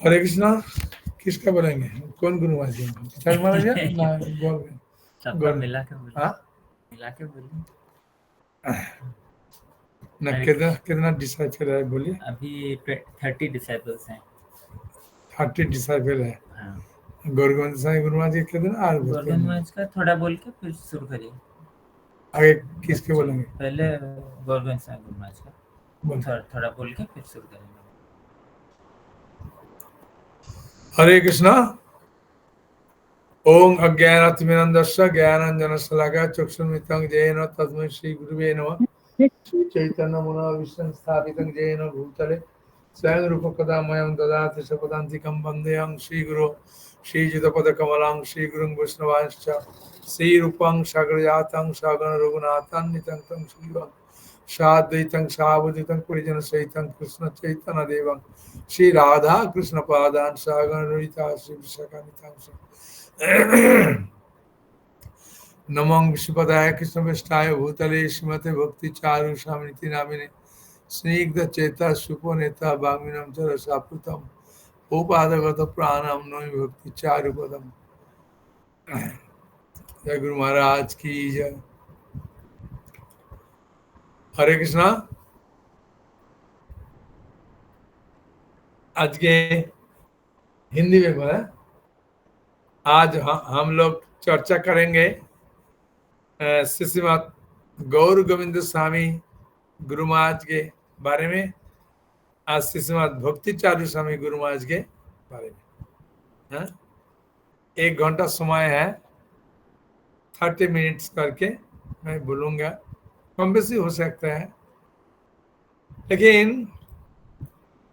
हरे कृष्णा किसका बोलेंगे? कौन गुरु महाराज जी? विचार महाराज या ना सबका गौर मिला के बोले। हाँ मिला के बोले। ना हरे कितना कृष्ण। कितना डिसाइपल है बोलिए? अभी 30 डिसाइपल्स हैं। 30 डिसाइपल है। हाँ, गौर गोविंद साई गुरु महाराज जी कितना और बोलते गोवर्धन हैं? महाराज का थोड़ा बोल के फिर शुरू करिए। आगे किसके बोलेंगे? पहले गोवर्धन साहब गुरु महाराज का बोल। थोड़ा थोड़ा बोल के फिर शुरू करेंगे। हरे कृष्णा। ओम अज्ञानतिमिरन्दस्य ज्ञानाञ्जनशलाकया चक्षुरुन्मिलितं येन तस्मै श्री गुरुवे नमः। श्री चैतन्य मनोभीष्टं स्थापितं येन भूतले स्वयं रूप कदा मयं ददाति स्वपदान्तिकं वन्देऽहं श्रीगुरो श्रीयुतपदकमलं श्रीगुरुं वैष्णवांश्च श्रीरूपं साग्रजातं सागर रघुनाथान्वितं तं श्रीवं साद्वैतं सावधूतं परिजनसहितं कृष्ण चैतन्य देवं श्री राधा कृष्ण पादान सागर ललिता श्री विशाखान्वितांश्च नमो विष्णुपदाय कृष्ण विष्टाय भूतले श्रीमते भक्ति चारु स्वामिति नामिने स्निग्ध चेता सुपोनेता बामिनम चर सापुतम उपादगत प्राणम नमि भक्ति चारु पदम। जय गुरु महाराज की जय। हरे कृष्णा। आज के हिंदी में बोला, आज हम लोग चर्चा करेंगे श्रीमद गौर गोविंद स्वामी गुरु महाराज के बारे में। आज श्रीमद भक्ति चारु स्वामी गुरु महाराज के बारे में 1 घंटा समय है, 30 मिनट्स करके मैं बोलूंगा, कम बेसी हो सकता है। लेकिन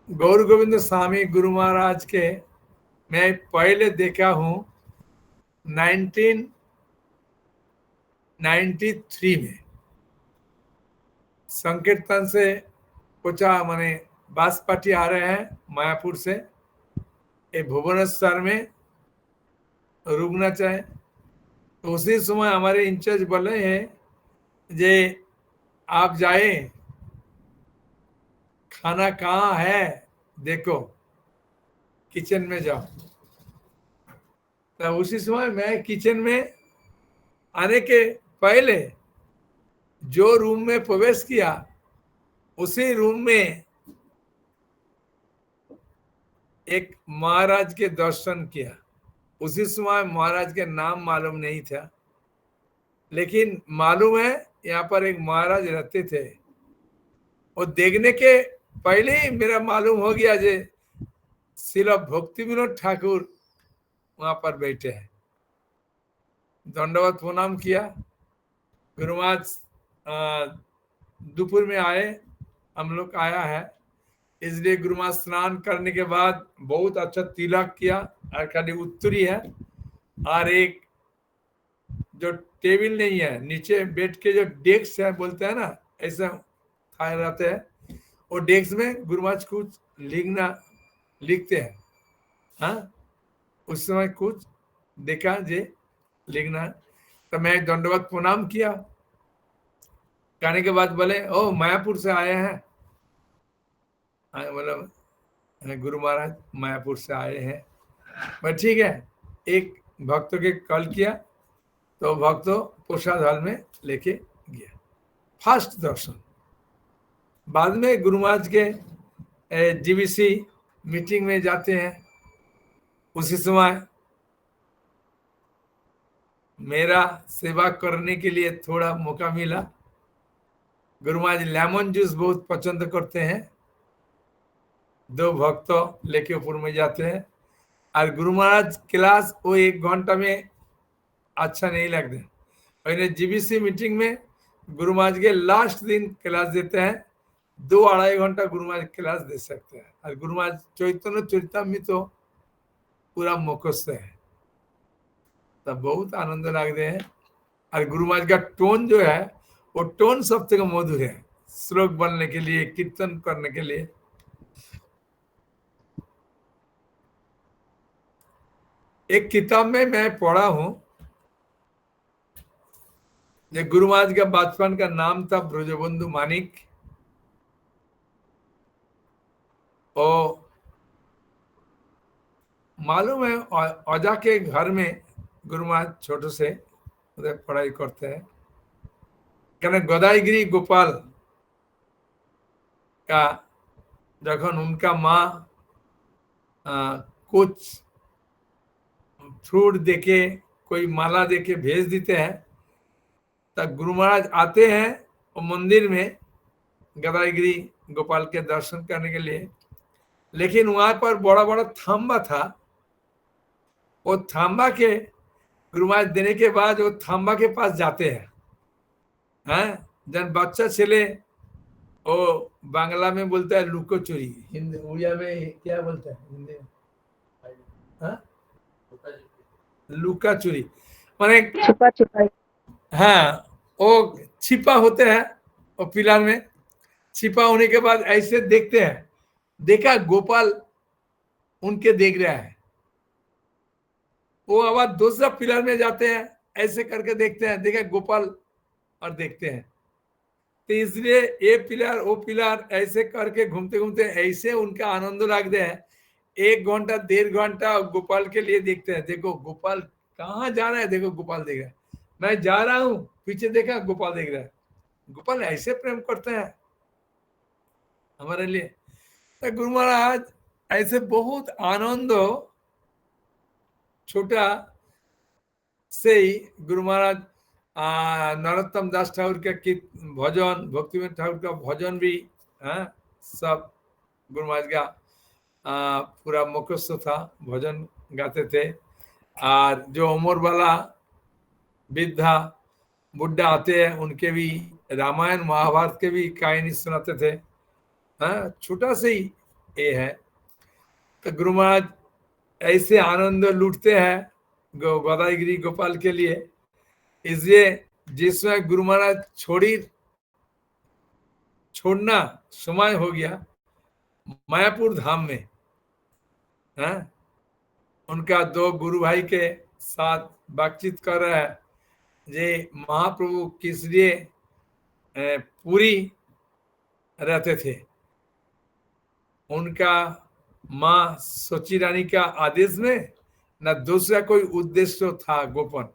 गौर गोविंद स्वामी गुरु महाराज के मैं पहले देखा हूं 1993 में। संकीर्तन से पूछा, माने बास पार्टी आ रहे हैं मायापुर से, ये भुवनेश्वर में रुकना चाहे, तो उसी समय हमारे इंचार्ज बोले हैं जे आप जाए, खाना कहाँ है देखो, किचन में जाओ। तो उसी समय मैं किचन में आने के पहले जो रूम में प्रवेश किया, उसी रूम में एक महाराज के दर्शन किया। उसी समय महाराज के नाम मालूम नहीं था, लेकिन मालूम है यहाँ पर एक महाराज रहते थे। और देखने के पहले ही मेरा मालूम हो गया जे श्रील भक्ति विनोद ठाकुर वहां पर बैठे हैं। दंडवत प्रणाम किया। गुरु महाराज दोपहर में आए, हम लोग आया है, इसलिए गुरु महाराज स्नान करने के बाद बहुत अच्छा तिलक किया, और खाली उत्तरी है, और एक जो टेबल नहीं है, नीचे बैठ के जो डेस्क है बोलते हैं ना, ऐसा खाए रहते हैं। और डेस्क में गुरु महाराज कुछ लिखते हैं। हाँ, उस समय कुछ देखा जे लिखना, तो मैं दंडवत प्रणाम किया। कहने के बाद बोले, ओ मायापुर से आए हैं। मतलब गुरु महाराज मायापुर से आए हैं। बस ठीक है। एक भक्त के कॉल किया, तो भक्त प्रसाद हॉल में लेके गया। फर्स्ट दर्शन। बाद में गुरु महाराज के जीबीसी मीटिंग में जाते हैं। उसी समय मेरा सेवा करने के लिए थोड़ा मौका मिला। गुरु महाराज लेमन जूस बहुत पसंद करते हैं। 2 भक्त लेके ऊपर में जाते हैं, और गुरु महाराज क्लास वो 1 घंटा में अच्छा नहीं लगते। और जीबीसी मीटिंग में गुरु महाराज के लास्ट दिन क्लास देते हैं। 2-2.5 घंटा गुरु महाराज क्लास दे सकते हैं। और गुरु महाराज चैतन्य चरितामृत तो पूरा मुखस्त है, तब बहुत आनंद लगते हैं। और गुरु महाराज का टोन जो है, वो टोन सबसे मधुर है, श्लोक बनने के लिए, कीर्तन करने के लिए। एक किताब में मैं पढ़ा हूं, ये गुरु महाराज का बचपन का नाम था ब्रजबंधु मानिक। और मालूम है औजा के घर में गुरु महाराज छोटे से उधर पढ़ाई करते हैं। कहने गदाईगिरी गोपाल का जखन उनका माँ कुछ फ्रूट देके कोई माला देके भेज देते हैं, तब गुरु महाराज आते हैं और मंदिर में गदाईगिरी गोपाल के दर्शन करने के लिए। लेकिन वहां पर बड़ा बड़ा थाम्बा था, वो थाम्बा के गुरु महाराज देने के बाद वो थाम्बा के पास जाते हैं। जन बच्चा चले वो बांग्ला में बोलता है लुको चोरी, हिंदी उड़िया में क्या बोलता है हिंदी में? लुका चोरी माने छुपा छुपाई। हाँ, वो छिपा होते हैं, और पिलर में छिपा होने के बाद ऐसे देखते हैं, देखा गोपाल उनके देख रहा है, वो आवाज दूसरा पिलर में जाते हैं, ऐसे करके देखते हैं, देखा गोपाल और देखते हैं। तो इसलिए ये पिलर वो पिलर ऐसे करके घूमते घूमते ऐसे उनका आनंद लगते हैं। 1 घंटा 1.5 घंटा गोपाल के लिए देखते हैं, देखो गोपाल कहाँ जा रहा है, देखो गोपाल देख रहा है, मैं जा रहा हूं, पीछे देखा गोपाल देख रहा है। गोपाल ऐसे प्रेम करते हैं हमारे लिए। तो गुरु महाराज ऐसे बहुत आनंद छोटा से ही गुरु महाराज नरोत्तम दास ठाकुर का भजन, भक्तिविनोद ठाकुर का भजन भी सब गुरु महाराज का पूरा मुखस्थ था, भजन गाते थे। और जो उम्र वाला वृद्धा बुढ़ा आते हैं उनके भी रामायण महाभारत के भी कहानी सुनाते थे। छोटा से ही ये है। तो गुरु महाराज ऐसे आनंद लूटते हैं गदाईगिरी गोपाल के लिए। इसलिए जिसमें गुरु महाराज छोड़ना समय हो गया मायापुर धाम में, उनका 2 गुरु भाई के साथ बातचीत कर रहा है जे महाप्रभु किस लिए पूरी रहते थे। उनका माँ सोची रानी का आदेश में न दूसरा कोई उद्देश्य था गोपन।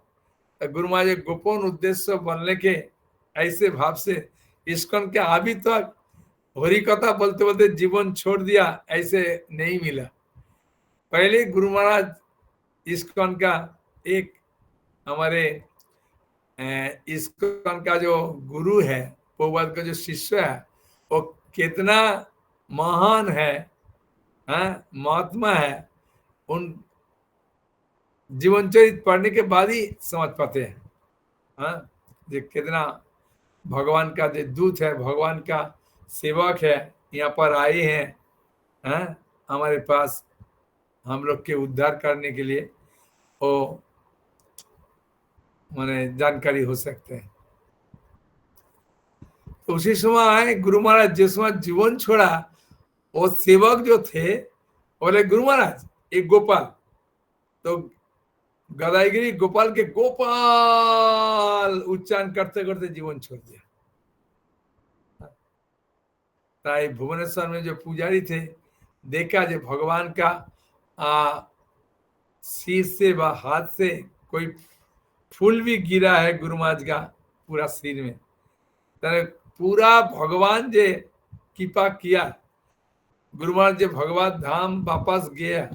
गुरु महाराज गोपन उद्देश्य बनने के ऐसे भाव से इस्कॉन के अभी तक हरि कथा बोलते बोलते जीवन छोड़ दिया ऐसे नहीं मिला। पहले गुरु महाराज इस्कॉन का एक हमारे इस्कॉन का जो गुरु है, प्रभुपाद का जो शिष्य है, वो कितना महान है, महात्मा है, उन जीवन चरित पढ़ने के बाद ही समझ पाते हैं जो कितना भगवान का जो दूत है, भगवान का सेवक है, यहाँ पर आए हैं हमारे पास हम लोग के उद्धार करने के लिए, वो माने जानकारी हो सकते हैं। तो उसी समय आए गुरु महाराज जिस समय जीवन छोड़ा, वो सेवक जो थे बोले गुरु महाराज एक गोपाल, तो गदाईगिरी गोपाल के गोपाल उच्चारण करते करते जीवन छोड़ दिया। ताई भुवनेश्वर में जो पुजारी थे देखा जो भगवान का सिर से व हाथ से कोई फूल भी गिरा है गुरु महाराज का पूरा सिर में, पूरा भगवान जे कृपा किया, गुरु महाराज जे भगवान धाम वापस गया,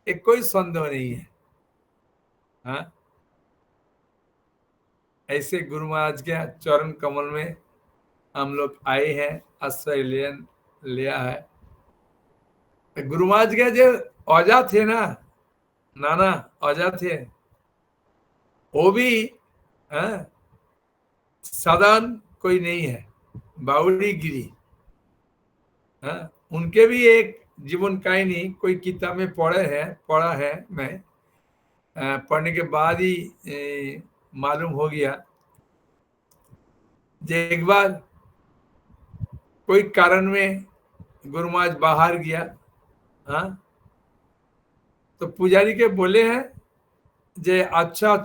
एक कोई संदेह नहीं है। ऐसे गुरु महाराज के चरण कमल में हम लोग आए हैं, आश्रय लिया है। गुरु महाराज के जो औजा थे ना, नाना औजा थे, वो भी साधारण कोई नहीं है, बावड़ी गिरी। उनके भी एक जीवन कहानी कोई किताब में पढ़ा है मैं, पढ़ने के बाद ही मालूम हो गया। एक बार कोई कारण में गुरु महाराज बाहर गया, तो पुजारी के बोले हैं जे अच्छा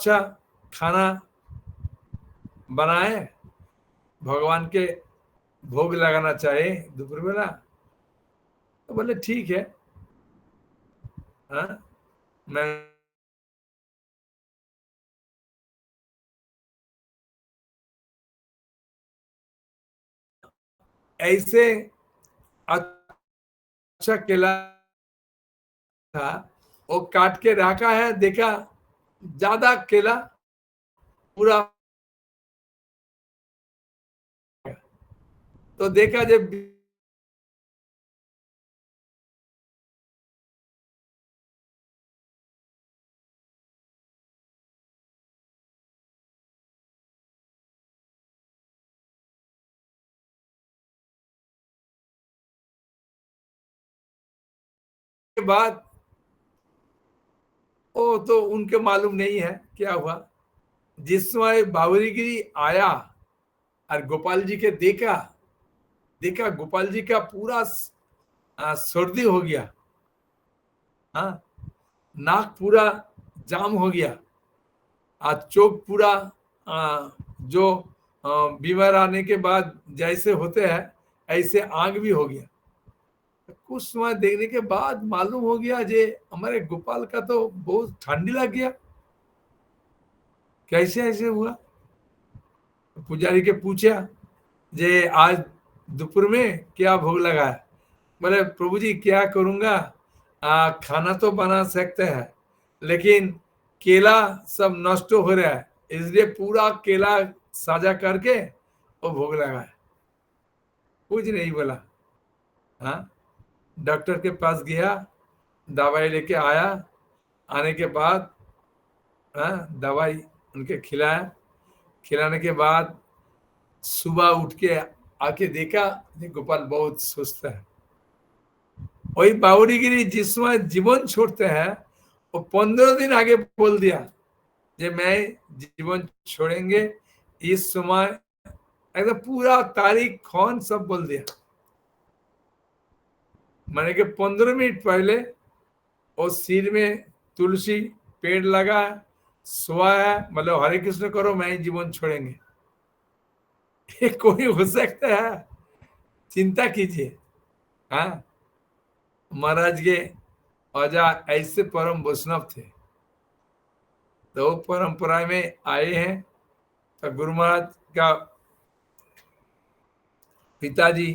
खाना बनाए, भगवान के भोग लगाना चाहिए दोपहर बेला। तो बोले ठीक है। मैं ऐसे अच्छा केला था, वो काट के रखा है, देखा ज्यादा केला पूरा, तो देखा जब के बाद वो तो उनके मालूम नहीं है क्या हुआ। जिस समय बावरीगिरी आया और गोपाल जी के देखा, देखा गोपाल जी का पूरा सर्दी हो गया, हाँ, नाक पूरा जाम हो गया, आज चोक पूरा जो बीमार आने के बाद जैसे होते हैं ऐसे आग भी हो गया। कुछ समय देखने के बाद मालूम हो गया जे हमारे गोपाल का तो बहुत ठंडी लग गया, कैसे ऐसे हुआ। पुजारी के पूछा जे आज दोपहर में क्या भोग लगा है। बोले प्रभु जी क्या करूंगा, खाना तो बना सकते हैं लेकिन केला सब नष्ट हो रहा है, इसलिए पूरा केला साझा करके वो भोग लगा है। कुछ नहीं बोला। हाँ, डॉक्टर के पास गया, दवाई लेके आया, आने के बाद हाँ दवाई उनके खिलाया, खिलाने के बाद सुबह उठ के आके देखा ये गोपाल बहुत सुस्त है। वही बावड़ीगिरी जिस समय जीवन छोड़ते हैं वो 15 दिन आगे बोल दिया जे मैं जीवन छोड़ेंगे इस समय, एकदम पूरा तारीख कौन सब बोल दिया। मैंने के 15 मिनट पहले वो सिर में तुलसी पेड़ लगा है, सोया है, मतलब हरे कृष्ण करो मैं जीवन छोड़ेंगे। ये कोई हो सकता है, चिंता कीजिए। हाँ, महाराज के अजा ऐसे परम वैष्णव थे, तो परंपरा में आए हैं। तो गुरु महाराज का पिताजी,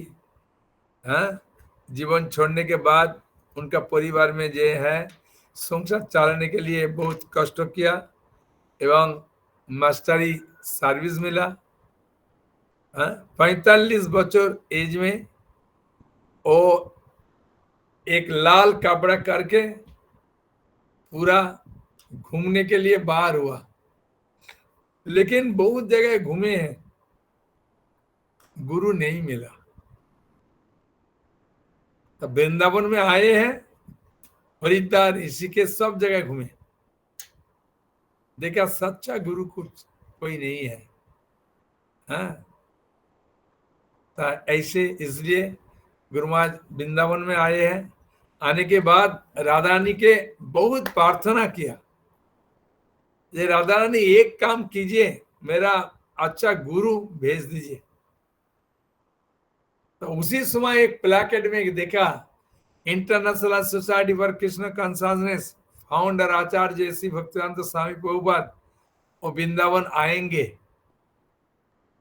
हाँ, जीवन छोड़ने के बाद उनका परिवार में जो है संसार चलाने के लिए बहुत कष्ट किया एवं मास्टरी सर्विस मिला। 45 बच्चों एज में वो एक लाल कपड़ा करके पूरा घूमने के लिए बाहर हुआ, लेकिन बहुत जगह घूमे हैं, गुरु नहीं मिला। तो वृंदावन में आए हैं, हरिद्वार ऋषिकेश सब जगह घूमे, देखा सच्चा गुरु कुछ कोई नहीं है। हाँ, तो ऐसे इसलिए गुरु महाराज वृंदावन में आए हैं। आने के बाद राधा रानी के बहुत प्रार्थना किया, ये राधा रानी एक काम कीजिए, मेरा अच्छा गुरु भेज दीजिए। तो उसी समय एक प्लेकेट में देखा, international society for Krishna consciousness founder Acharya Shri Bhaktivedanta Swami Prabhupada वो वृंदावन आएंगे,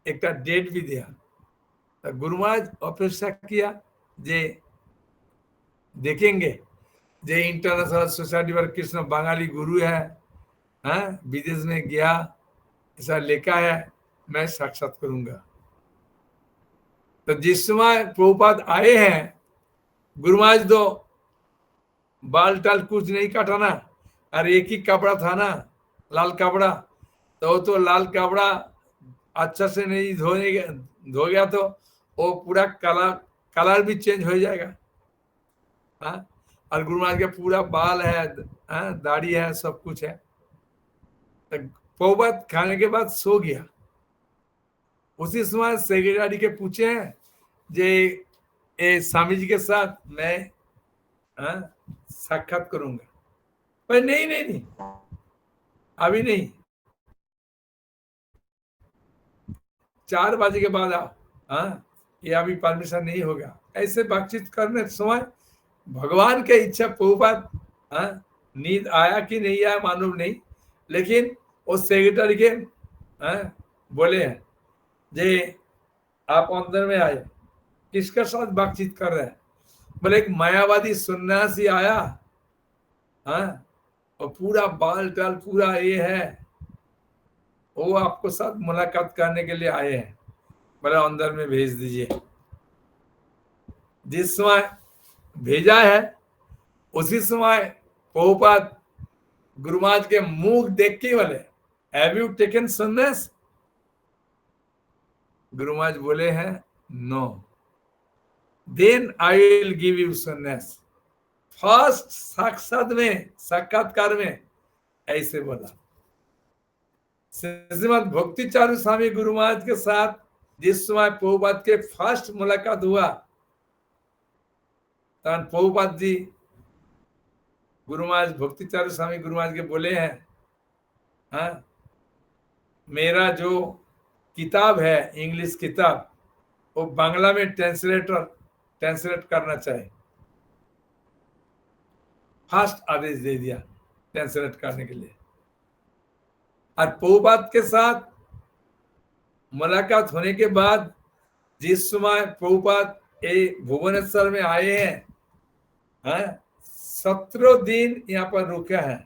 एक डेट भी दिया। तो गुरु महाराज अपेक्षा किया जे देखेंगे जे international society for Krishna Bengali गुरु है, हाँ, विदेश में गया ऐसा लिखा है, मैं साक्षात करूंगा। तो जिस समय प्रभुपाद आए हैं, गुरु महाराज तो बाल टाल कुछ नहीं काटाना, और एक ही कपड़ा था ना, लाल कपड़ा, तो लाल कपड़ा अच्छा से नहीं धो गया तो वो पूरा कलर भी चेंज हो जाएगा। हाँ, और गुरु महाराज का पूरा बाल है, दाढ़ी है, सब कुछ है। तो प्रभुपाद खाने के बाद सो गया। उसी समय सेक्रेटरी के पूछे हैं जे ए स्वामी जी के साथ मैं साक्षात करूंगा। पर नहीं नहीं नहीं, अभी नहीं, 4 बजे के बाद आओ। हाँ, ये अभी परमिशन नहीं होगा। ऐसे बातचीत करने समय भगवान की इच्छा प्रभुपाद, हाँ, नींद आया कि नहीं आया मालूम नहीं, लेकिन वो सेक्रेटरी के बोले हैं जे आप अंदर में आए, किसके साथ बातचीत कर रहे हैं? बोले एक मायावादी सन्यासी आया, और पूरा बाल टाल पूरा ये है, वो आपको साथ मुलाकात करने के लिए आए हैं, बोले अंदर में भेज दीजिए। जिस समय भेजा है उसी समय प्रभुपाद गुरु महाराज के मुंह देख के बोले, हैव यू टेकन सन्यास? गुरु महाराज बोले हैं no, then I will give you सन्यास। फर्स्ट साक्षात्कार में ऐसे बोला। श्रीमद भक्ति चारू स्वामी गुरु महाराज के साथ जिस समय प्रभुपाद के फर्स्ट मुलाकात हुआ, तब प्रभुपाद जी गुरु महाराज भक्ति चारू स्वामी गुरु महाराज के बोले हैं, मेरा जो किताब है इंग्लिश किताब, वो बांग्ला में ट्रांसलेट करना चाहिए। फर्स्ट आदेश दे दिया ट्रांसलेट करने के लिए। और प्रभुपाद के साथ मुलाकात होने के बाद जिस समय प्रभुपाद भुवनेश्वर में आए हैं, 17 दिन यहाँ पर रुके हैं।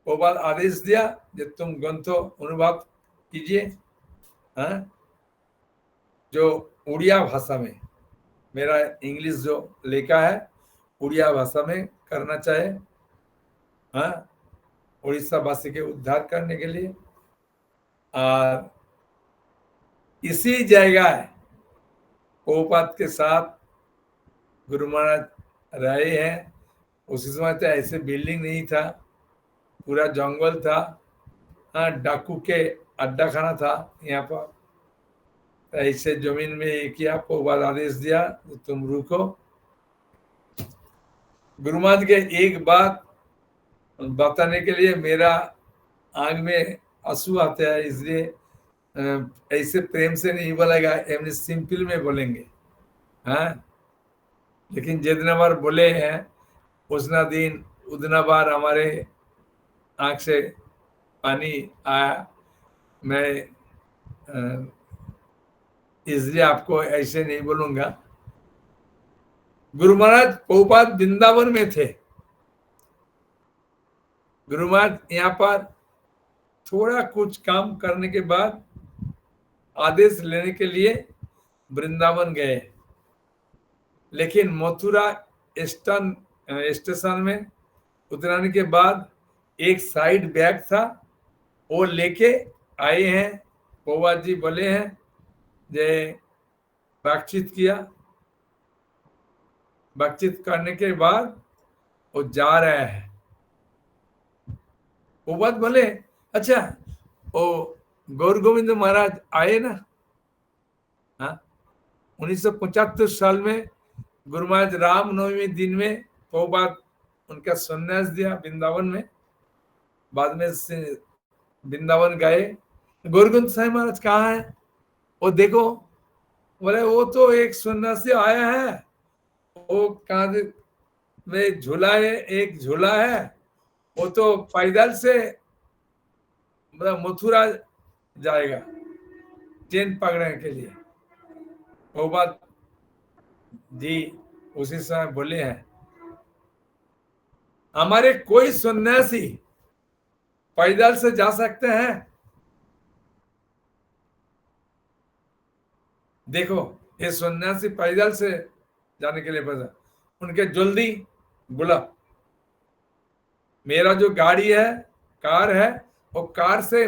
प्रभुपाद आदेश दिया कि तुम ग्रंथ अनुभव कीजिए, जो उड़िया भाषा में, मेरा इंग्लिश जो लिखा है उड़िया भाषा में करना चाहे, उड़ीसा वासी के उद्धार करने के लिए। और इसी जगह प्रभुपाद के साथ गुरु महाराज रहे हैं। उसी समय तो ऐसे बिल्डिंग नहीं था, पूरा जंगल था, डाकू के अड्डा खाना था यहाँ पर। ऐसे जमीन में एक ही आपको बाद आदेश दिया तुम रुको। गुरु महाराज के एक बात बताने के लिए मेरा आंख में आंसू आते हैं, इसलिए ऐसे प्रेम से नहीं बोलेगा, एमने सिंपल में बोलेंगे। लेकिन जितना बार बोले हैं उतना दिन उतना बार हमारे आंख से पानी आया। मैं इसलिए आपको ऐसे नहीं बोलूंगा। गुरु महाराज प्रभुपाद वृंदावन में थे। गुरु महाराज यहाँ पर थोड़ा कुछ काम करने के बाद आदेश लेने के लिए वृंदावन गए, लेकिन मथुरा स्टेशन में उतरने के बाद एक साइड बैग था, वो लेके आए हैं। प्रभुपाद जी बोले हैं जे बातचीत किया, बातचीत करने के बाद वो जा रहा है। प्रभुपाद बोले अच्छा वो गौर गोविंद महाराज आए ना, 1975 साल में गुरु महाराज रामनवमी दिन में प्रभुपाद उनका संन्यास दिया वृंदावन में। बाद में वृंदावन गए। गौर गोविंद साहब महाराज कहाँ है? वो देखो, बोले वो तो एक सन्यासी आया है, वो कहाँ में झूला है, एक झूला है, वो तो पैदल से मतलब मथुरा जाएगा ट्रेन पकड़ने के लिए। वो बात जी उसी समय बोले हैं हमारे कोई सन्यासी पैदल से जा सकते हैं? देखो ये सन्यासी पैदल से जाने के लिए बजा, उनके जल्दी बुला, मेरा जो गाड़ी है कार है वो कार से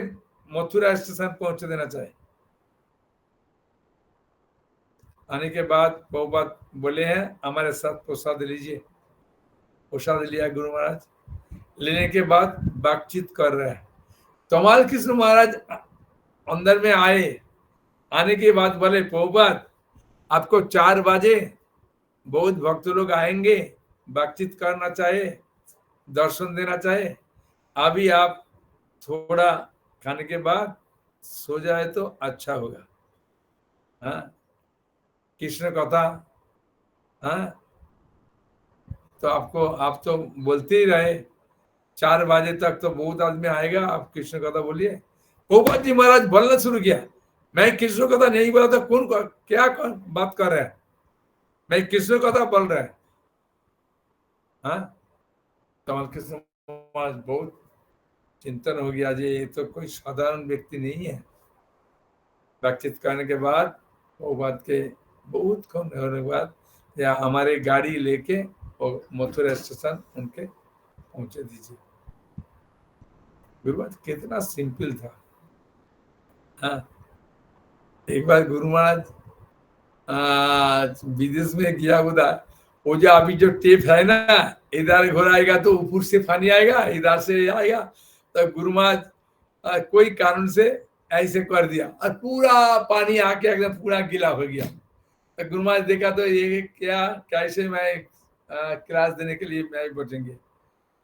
मथुरा स्टेशन पहुंच देना चाहिए। आने के बाद प्रभुपाद बोले हैं हमारे साथ प्रसाद लीजिए। प्रसाद लिया गुरु महाराज। लेने के बाद बातचीत कर रहे हैं। कमाल कृष्ण महाराज अंदर में आए। आने के बाद बोले प्रभुपाद आपको 4 बजे बहुत भक्त लोग आएंगे, बातचीत करना चाहिए, दर्शन देना चाहिए। अभी आप थोड़ा खाने के बाद सो जाए तो अच्छा होगा। कृष्ण कथा तो आपको आप तो बोलते ही रहे 4 बजे तक तो बहुत आदमी आएगा, आप कृष्ण कथा बोलिए। प्रभुपाद जी महाराज बोलना शुरू किया, मैं कृष्ण कथा नहीं बोला तो क्या बात कर रहा है, मैं कृष्ण कथा बोल रहा है। हाँ, कमल कृष्ण महाराज बहुत चिंतन हो गया जी, ये तो कोई साधारण व्यक्ति नहीं है। बातचीत करने के बाद वो बात के बहुत कम होने के बाद या हमारे गाड़ी लेके और मथुरा स्टेशन उनके पहुंचे दीजिए। गुरुबात कितना सिंपल था। हाँ, एक बार गुरु महाराज विदेश में गया उधर, वो जो अभी जो टेप है ना, इधर घुराएगा तो ऊपर से पानी आएगा, इधर से आएगा, तो गुरु महाराज कोई कारण से ऐसे कर दिया और पूरा पानी आके एकदम पूरा गीला हो गया। तो गुरु महाराज देखा तो ये क्या कैसे मैं क्लास देने के लिए मैं बचेंगे,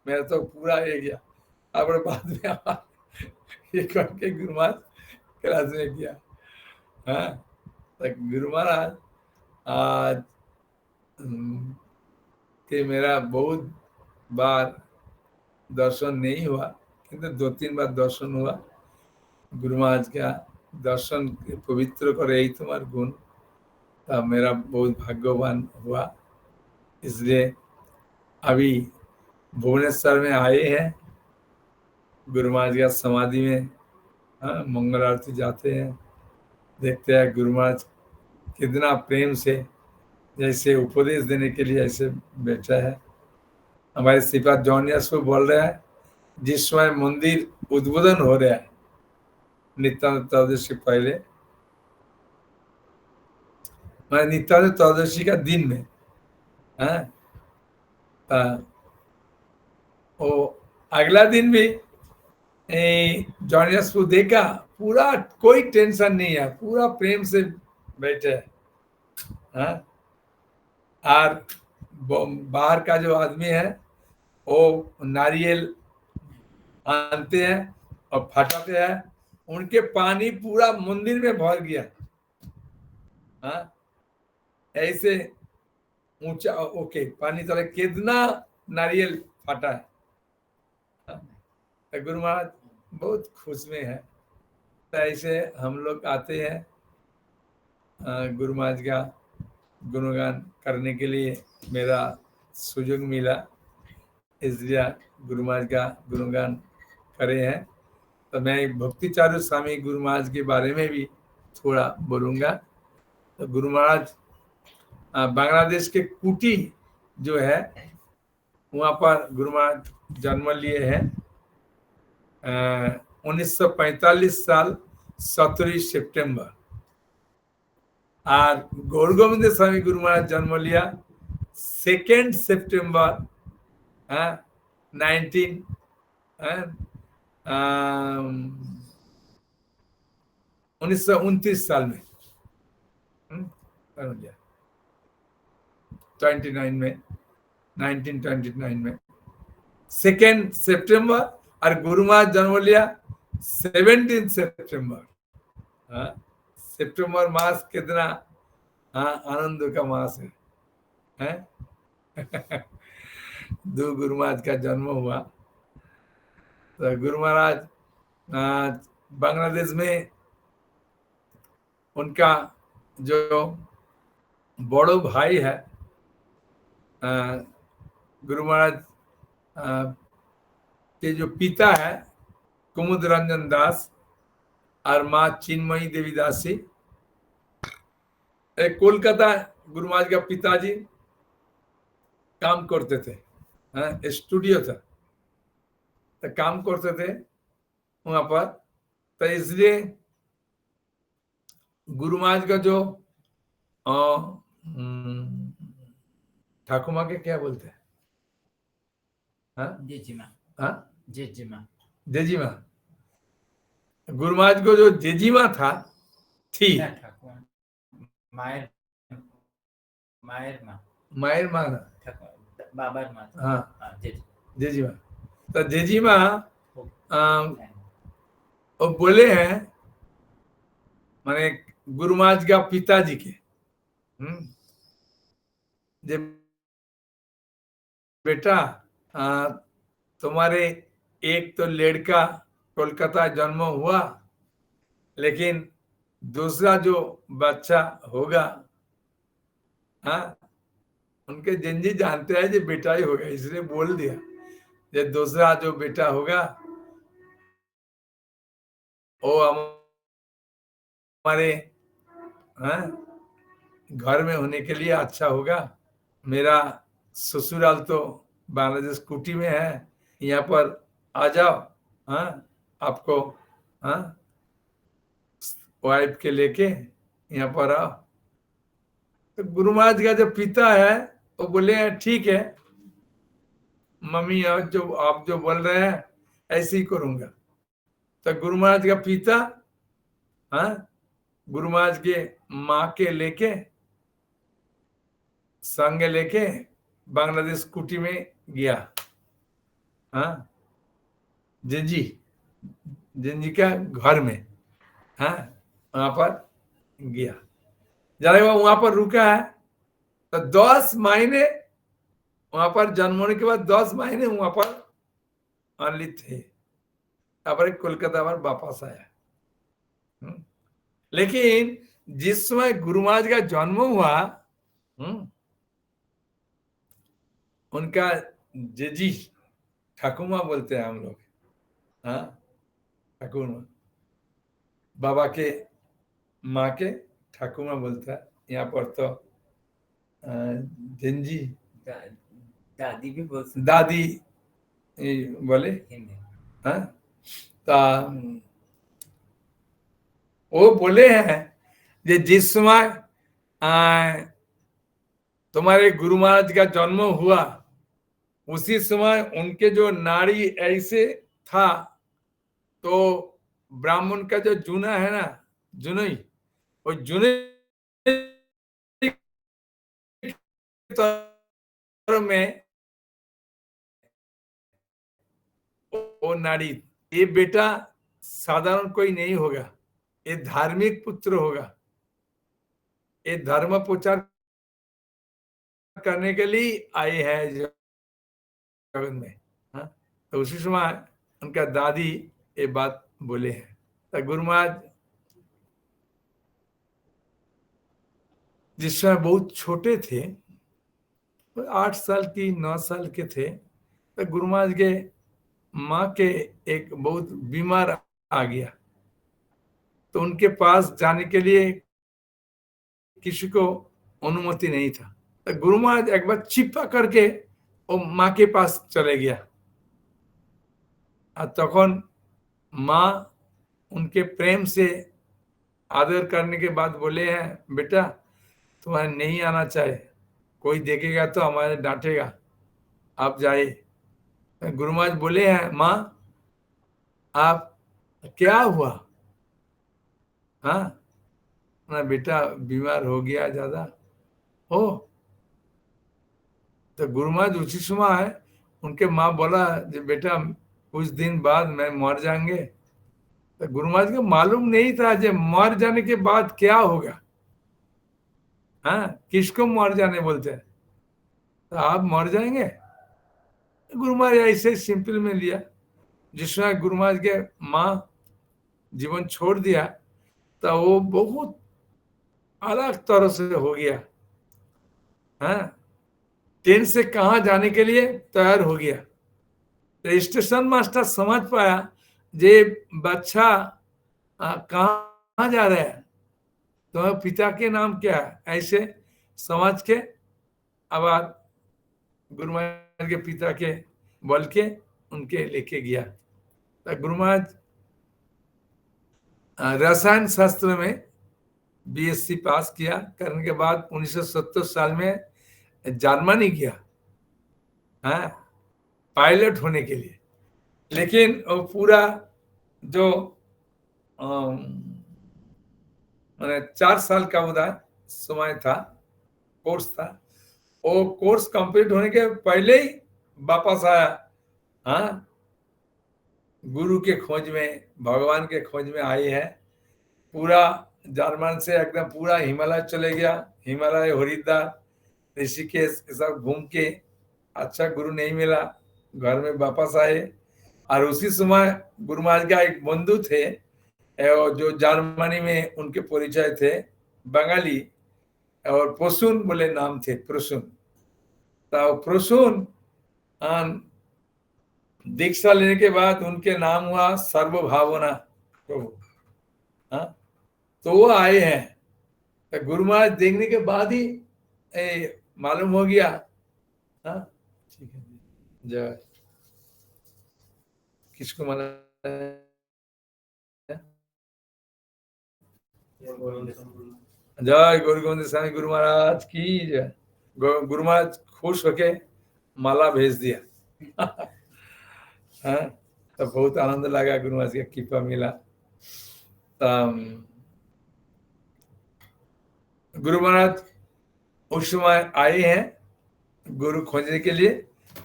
मेरा तो पूरा ये गया। अब बाद में ये करके गुरु महाराज क्लास में गया। हाँ, तो गुरु महाराज आज कि मेरा बहुत बार दर्शन नहीं हुआ, किंतु 2-3 बार दर्शन हुआ। गुरु महाराज का दर्शन पवित्र करे यही तुम्हारा गुण, तब मेरा बहुत भाग्यवान हुआ। इसलिए अभी भुवनेश्वर में आए हैं, गुरु महाराज का समाधि में मंगल आरती जाते हैं, देखते हैं गुरु महाराज कितना प्रेम से जैसे उपदेश देने के लिए ऐसे बैठा है। हमारे श्रीपाद जॉनियस को बोल रहा है, जिस समय मंदिर उद्बोधन हो रहा है नित्यानंद त्रयोदशी पहले, मैं नित्यानंद त्रयोदशी का दिन में वो अगला दिन भी जॉनियस को देखा, पूरा कोई टेंशन नहीं है, पूरा प्रेम से बैठे है। और बाहर का जो आदमी है वो नारियल आनते हैं और फटाते हैं, उनके पानी पूरा मंदिर में भर गया। हाँ, ऐसे ऊंचा ओके पानी चले, कितना नारियल फटा है। तो गुरु महाराज बहुत खुश में है। तो ऐसे हम लोग आते हैं गुरु महाराज का गुणगान करने के लिए, मेरा सुयोग मिला, इसलिए गुरु महाराज का गुणगान करे हैं। तो मैं भक्ति चारू स्वामी गुरु महाराज के बारे में भी थोड़ा बोलूँगा। तो गुरु महाराज बांग्लादेश के कुटी जो है वहाँ पर गुरु महाराज जन्म लिए हैं 1945 साल 17 सितंबर। और गौर गोविंद स्वामी गुरु महाराज जन्म लिया 2 सितंबर 1929 साल में 29 में 1929 में 2 सितंबर, और गुरु महाराज जन्म लिया 17 सितंबर। सितंबर मास कितना आनंद का मास है। दो गुरु महाराज का जन्म हुआ। तो गुरु महाराज बांग्लादेश में उनका जो बड़ो भाई है गुरु महाराज के जो पिता है कुमुद रंजन दास और माँ चिन्मयी देवी दासी, कोलकाता गुरु महाराज का पिताजी काम करते थे, स्टूडियो था, तो काम करते थे वहां पर। तो इसलिए गुरु महाराज का जो ठाकुमा के क्या बोलते हैं, जेजीमा, गुरु महाराज को जो जेजीमा था थी, मायर माँ जेजीमा। तो जेजीमा वो बोले हैं माने गुरु महाराज का पिताजी के जे बेटा तुम्हारे एक तो लड़का कोलकाता जन्म हुआ, लेकिन दूसरा जो बच्चा होगा, हाँ, उनके जिंजी जानते हैं जो बेटा ही होगा, इसलिए बोल दिया ये दूसरा जो बेटा होगा वो हमारे, हाँ, घर में होने के लिए अच्छा होगा। मेरा ससुराल तो बांग्लादेश कुटी में है, यहाँ पर आ जाओ, हाँ, आपको, हाँ, वाइफ के लेके यहाँ पर आओ। तो गुरु महाराज का जो पिता है वो बोले ठीक है मम्मी, जो आप जो बोल रहे हैं ऐसे ही करूंगा। तो गुरु महाराज का पिता, हाँ, गुरु महाराज के माँ के लेके संग लेके बांग्लादेश कुटी में गया, हाँ, जिंजी जिंजी का घर में, हाँ, वहां पर गया। जरा वो वहां पर रुका है तो 10 महीने वहां पर जन्म होने के बाद 10 महीने वहां पर ऑनली थे। पर कोलकाता पर वापस आया। लेकिन जिस समय गुरु महाराज का जन्म हुआ, उनका जीजी, ठाकुमा बोलते हैं हम लोग, हाँ, ठाकुमा, बाबा के माँ के ठाकुमा बोलता है, यहाँ पर तो जिंजी, दादी भी बोल सकते दादी बोले, हिंदी। हाँ, तो वो बोले हैं कि जिस समय तुम्हारे गुरु महाराज का जन्म हुआ उसी समय उनके जो नाड़ी ऐसे था, तो ब्राह्मण का जो जूना है ना, जुनई, वो जुनई में वो नाड़ी, ये बेटा साधारण कोई नहीं होगा, ये धार्मिक पुत्र होगा, ये धर्म प्रचार करने के लिए आए हैं जगत में, हाँ? तो उसी समय उनका दादी ये बात बोले हैं। तो गुरु महाराज जिस समय बहुत छोटे थे, 8 साल की 9 साल के थे, तो गुरु महाराज के माँ के एक बहुत बीमार आ गया, तो उनके पास जाने के लिए किसी को अनुमति नहीं था। तो गुरु महाराज एक बार चिपा करके वो माँ के पास चले गया, और तখন माँ उनके प्रेम से आदर करने के बाद बोले हैं बेटा तुम्हें नहीं आना चाहिए, कोई देखेगा तो हमारे डांटेगा, आप जाए। गुरु महाराज बोले हैं माँ आप क्या हुआ, हाँ, ना बेटा बीमार हो गया ज्यादा हो। तो गुरु महाराज उसी समय है, उनके माँ बोला बेटा कुछ दिन बाद मैं मर जाएंगे। तो गुरु महाराज को मालूम नहीं था जो मर जाने के बाद क्या होगा, हाँ, किसको मर जाने बोलते हैं, तो आप मर जाएंगे। गुरु महाराज ऐसे सिंपल में लिया। जिसमें गुरु महाराज के माँ जीवन छोड़ दिया तो वो बहुत अलग तरह से हो गया, हाँ, ट्रेन से कहा जाने के लिए तैयार हो गया। तो स्टेशन मास्टर समझ पाया जे बच्चा कहाँ जा रहा है, तो पिता के नाम क्या है, ऐसे समझ के अब गुरु महाराज के पिता के बोल के उनके लेके गया। तो गुरु महाराज रसायन शास्त्र में बीएससी पास किया, करने के बाद 1970 साल में जर्मनी गया, हाँ, पायलट होने के लिए। लेकिन वो पूरा जो मैंने 4 साल का उधर समय था, कोर्स था, वो कोर्स कंप्लीट होने के पहले ही वापस आया, हाँ, गुरु के खोज में, भगवान के खोज में आए हैं। पूरा जर्मन से एकदम पूरा हिमालय चले गया, हिमालय, हरिद्वार, ऋषिकेश सब घूम के, अच्छा गुरु नहीं मिला, घर में वापस आए। और उसी समय गुरु महाराज का एक बंधु थे जो जर्मनी में उनके परिचय थे, बंगाली, और प्रसून बोले नाम थे, प्रसून। तो प्रसून दीक्षा लेने के बाद उनके नाम हुआ सर्वभावना प्रभु। हाँ, तो वो आए हैं। तो गुरु महाराज देखने के बाद ही मालूम हो गया। हाँ, ठीक है, जय। किसको माला? जय गुरु गोविंद स्वामी गुरु महाराज की जय। गुरु महाराज खुश होके माला भेज दिया। हाँ, तो बहुत आनंद लगा, गुरु महाराज का कृपा मिला। गुरु महाराज उस समय आए हैं गुरु खोजने के लिए।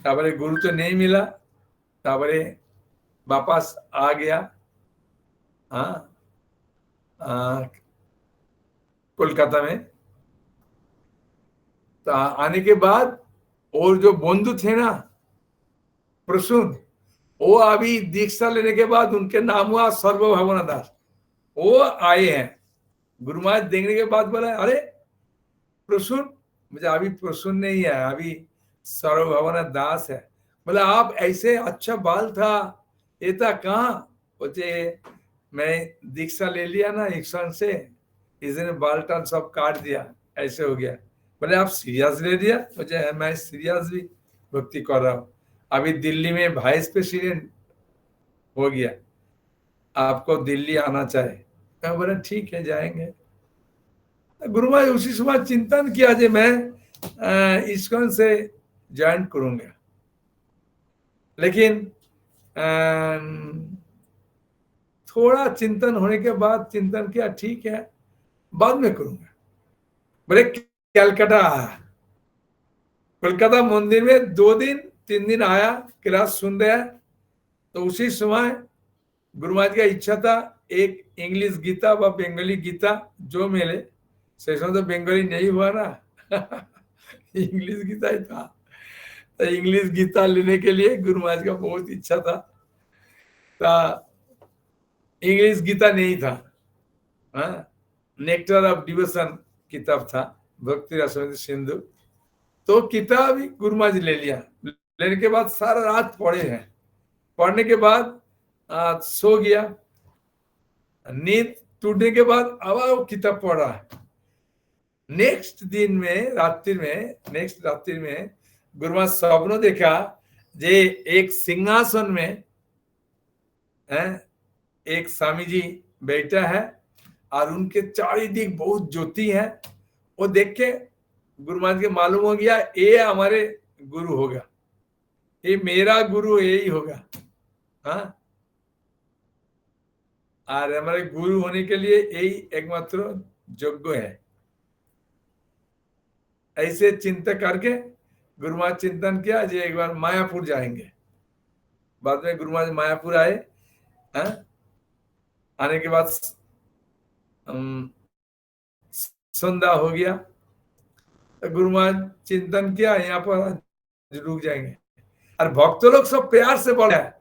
ताबरे गुरु तो नहीं मिला, ताबरे वापस आ गया। हाँ, कोलकाता में। तो आने के बाद और जो बंधु थे ना प्रसून, वो अभी दीक्षा लेने के बाद उनके नाम हुआ सर्वभावना दास। वो आए हैं। गुरु महाराज देखने के बाद बोला, अरे प्रसून, मुझे अभी प्रसून नहीं है, अभी सर्वभावना दास है। बोला आप ऐसे अच्छा बाल था, ये था कहाँ? बोले मैं दीक्षा ले लिया ना ईश्वर से, इसने बाल टाल सब काट दिया, ऐसे हो गया। बोले आप सीरियस ले लिया? मुझे मैं सीरियस भी भक्ति कर रहा हूँ, अभी दिल्ली में वाइस प्रेसिडेंट हो गया, आपको दिल्ली आना चाहिए। मैं बोला ठीक है, जाएंगे। गुरु महाराज उसी समय चिंतन किया जे मैं इस्कॉन से ज्वाइन करूंगा, लेकिन थोड़ा चिंतन होने के बाद चिंतन किया ठीक है बाद में करूंगा। बोले कलकत्ता आया, कोलकाता मंदिर में 2 दिन 3 दिन आया, क्लास सुन रहा। तो उसी समय गुरु महाराज का इच्छा था एक इंग्लिश गीता व बंगाली गीता जो मिले, से तो बंगाली नहीं हुआ ना इंग्लिश गीता ही था। तो इंग्लिश गीता लेने के लिए गुरु महाराज का बहुत इच्छा था। तो इंग्लिश गीता नहीं था, नेक्टर ऑफ डिवोशन किताब था, भक्ति रसमती सिंधु। तो किताब ही गुरु महाराज ले लिया। लेने के बाद सारा रात पढ़े हैं। पढ़ने के बाद सो गया। नींद टूटने के बाद अब वो किताब पढ़ रहा है। नेक्स्ट रात्रि में गुरु महाराज सपनों देखा जे एक सिंहासन में एक स्वामी जी बैठा है और उनके चारिदिक बहुत ज्योति है। वो देख के गुरु महाराज के मालूम हो गया ये हमारे गुरु होगा, ये मेरा गुरु यही होगा। हाँ, और हमारे गुरु होने के लिए यही एकमात्र योग्य है। ऐसे चिंता करके गुरु महाराज चिंतन किया जो एक बार मायापुर जाएंगे। बाद में गुरु महाराज मायापुर आए। आने के बाद संध्या हो गया। तो गुरु महाराज चिंतन किया यहाँ पर रुक जाएंगे। और भक्त लोग सब प्यार से बोला है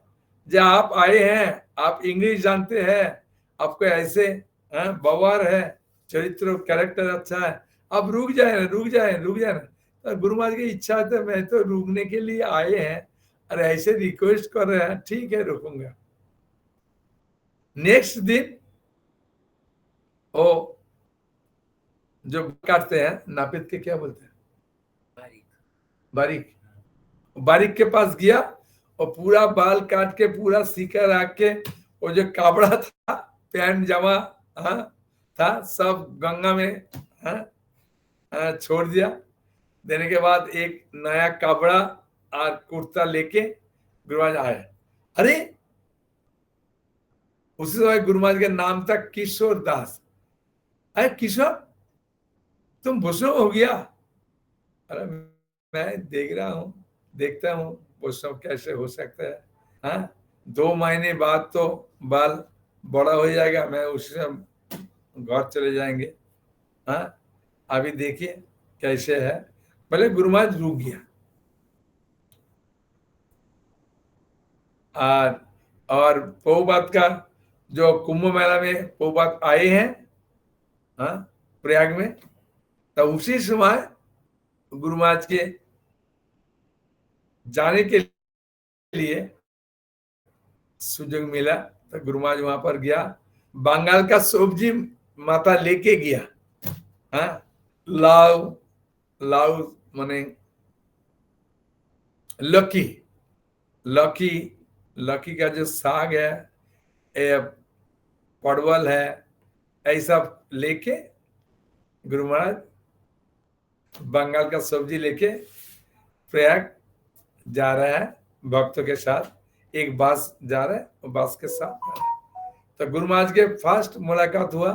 जो आप आए हैं, आप इंग्लिश जानते हैं, आपको ऐसे बवार है, चरित्र कैरेक्टर अच्छा है, अब रुक जाए ना। तो गुरु महाराज की इच्छा है, मैं तो रुकने के लिए आए हैं और ऐसे रिक्वेस्ट कर रहे हैं, ठीक है रुकूंगा। नेक्स्ट दिन वो जो काटते हैं नापित के क्या बोलते हैं, बारीक के पास गया और पूरा बाल काट के पूरा सीका रख के वो जो काबड़ा था पैंट जमा था सब गंगा में छोड़ दिया। देने के बाद एक नया काबड़ा और कुर्ता लेके गुरु महाराज आए। अरे उसी समय गुरु महाराज का नाम था किशोर दास। अरे किशोर तुम वैष्णव हो गया? अरे मैं देखता हूँ वैष्णव कैसे हो सकता है। हाँ, 2 महीने बाद तो बाल बड़ा हो जाएगा, मैं उसी समय घर चले जाएंगे। हाँ, अभी देखिए कैसे है। पहले गुरु महाराज रुक गया। और प्रभुपाद का जो कुंभ मेला में प्रभुपाद आए हैं, हाँ, प्रयाग में, तो उसी समय गुरु महाराज के जाने के लिए सुजोग मिला, तो गुरु महाराज वहां पर गया। बंगाल का सब्जी माता लेके गया, हाँ, लाउ लाउ माने लौकी, लौकी लौकी का जो साग है, परवल है, ऐसा लेके गुरु महाराज बंगाल का सब्जी लेके प्रयाग जा रहा है भक्तों के साथ। एक बस जा रहा है और बस के साथ जा रहा है। तो गुरु महाराज के फर्स्ट मुलाकात हुआ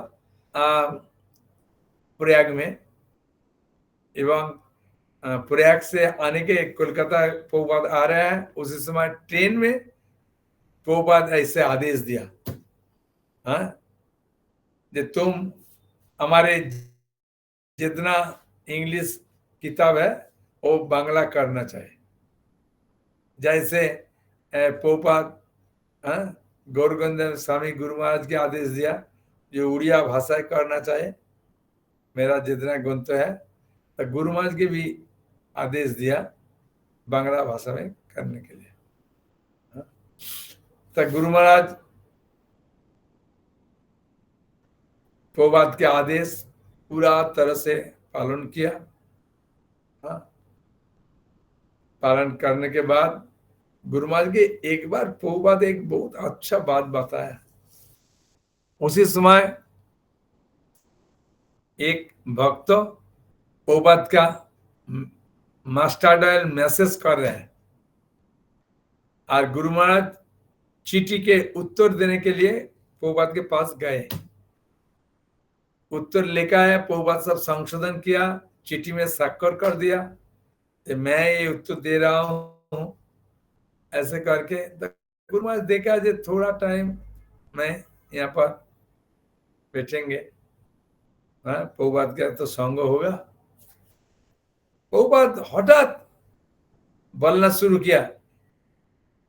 प्रयाग में, एवं प्रयाग से आने के कोलकाता प्रभुपाद आ रहा है। उसी समय ट्रेन में प्रभुपाद ऐसे आदेश दिया, हाँ, कि तुम हमारे जितना इंग्लिश किताब है वो बांग्ला करना चाहिए। जैसे प्रभुपाद गौरगंज स्वामी गुरु महाराज के आदेश दिया जो उड़िया भाषा करना चाहिए, मेरा जितना ग्रंथ है, तो गुरु महाराज के भी आदेश दिया बांग्ला भाषा में करने के लिए। तो गुरु महाराज प्रभुपाद के आदेश पूरा तरह से पालन किया। पालन करने के बाद गुरु महाराज के एक बार प्रभुपाद एक बहुत अच्छा बात बताया। उसी समय एक भक्त प्रभुपाद का मास्टर डायल मैसेज कर रहे हैं और गुरु महाराज चिट्ठी के उत्तर देने के लिए प्रभुपाद के पास गए। उत्तर लेकर आए, प्रभुपाद सब संशोधन किया, चिट्ठी में स्वाक्षर कर दिया कि मैं ये उत्तर दे रहा हूं, ऐसे करके। गुरु महाराज देखा जे थोड़ा टाइम मैं यहाँ पर बैठेंगे, प्रभुपाद का तो संग होगा। प्रभुपाद हठात बोलना शुरू किया,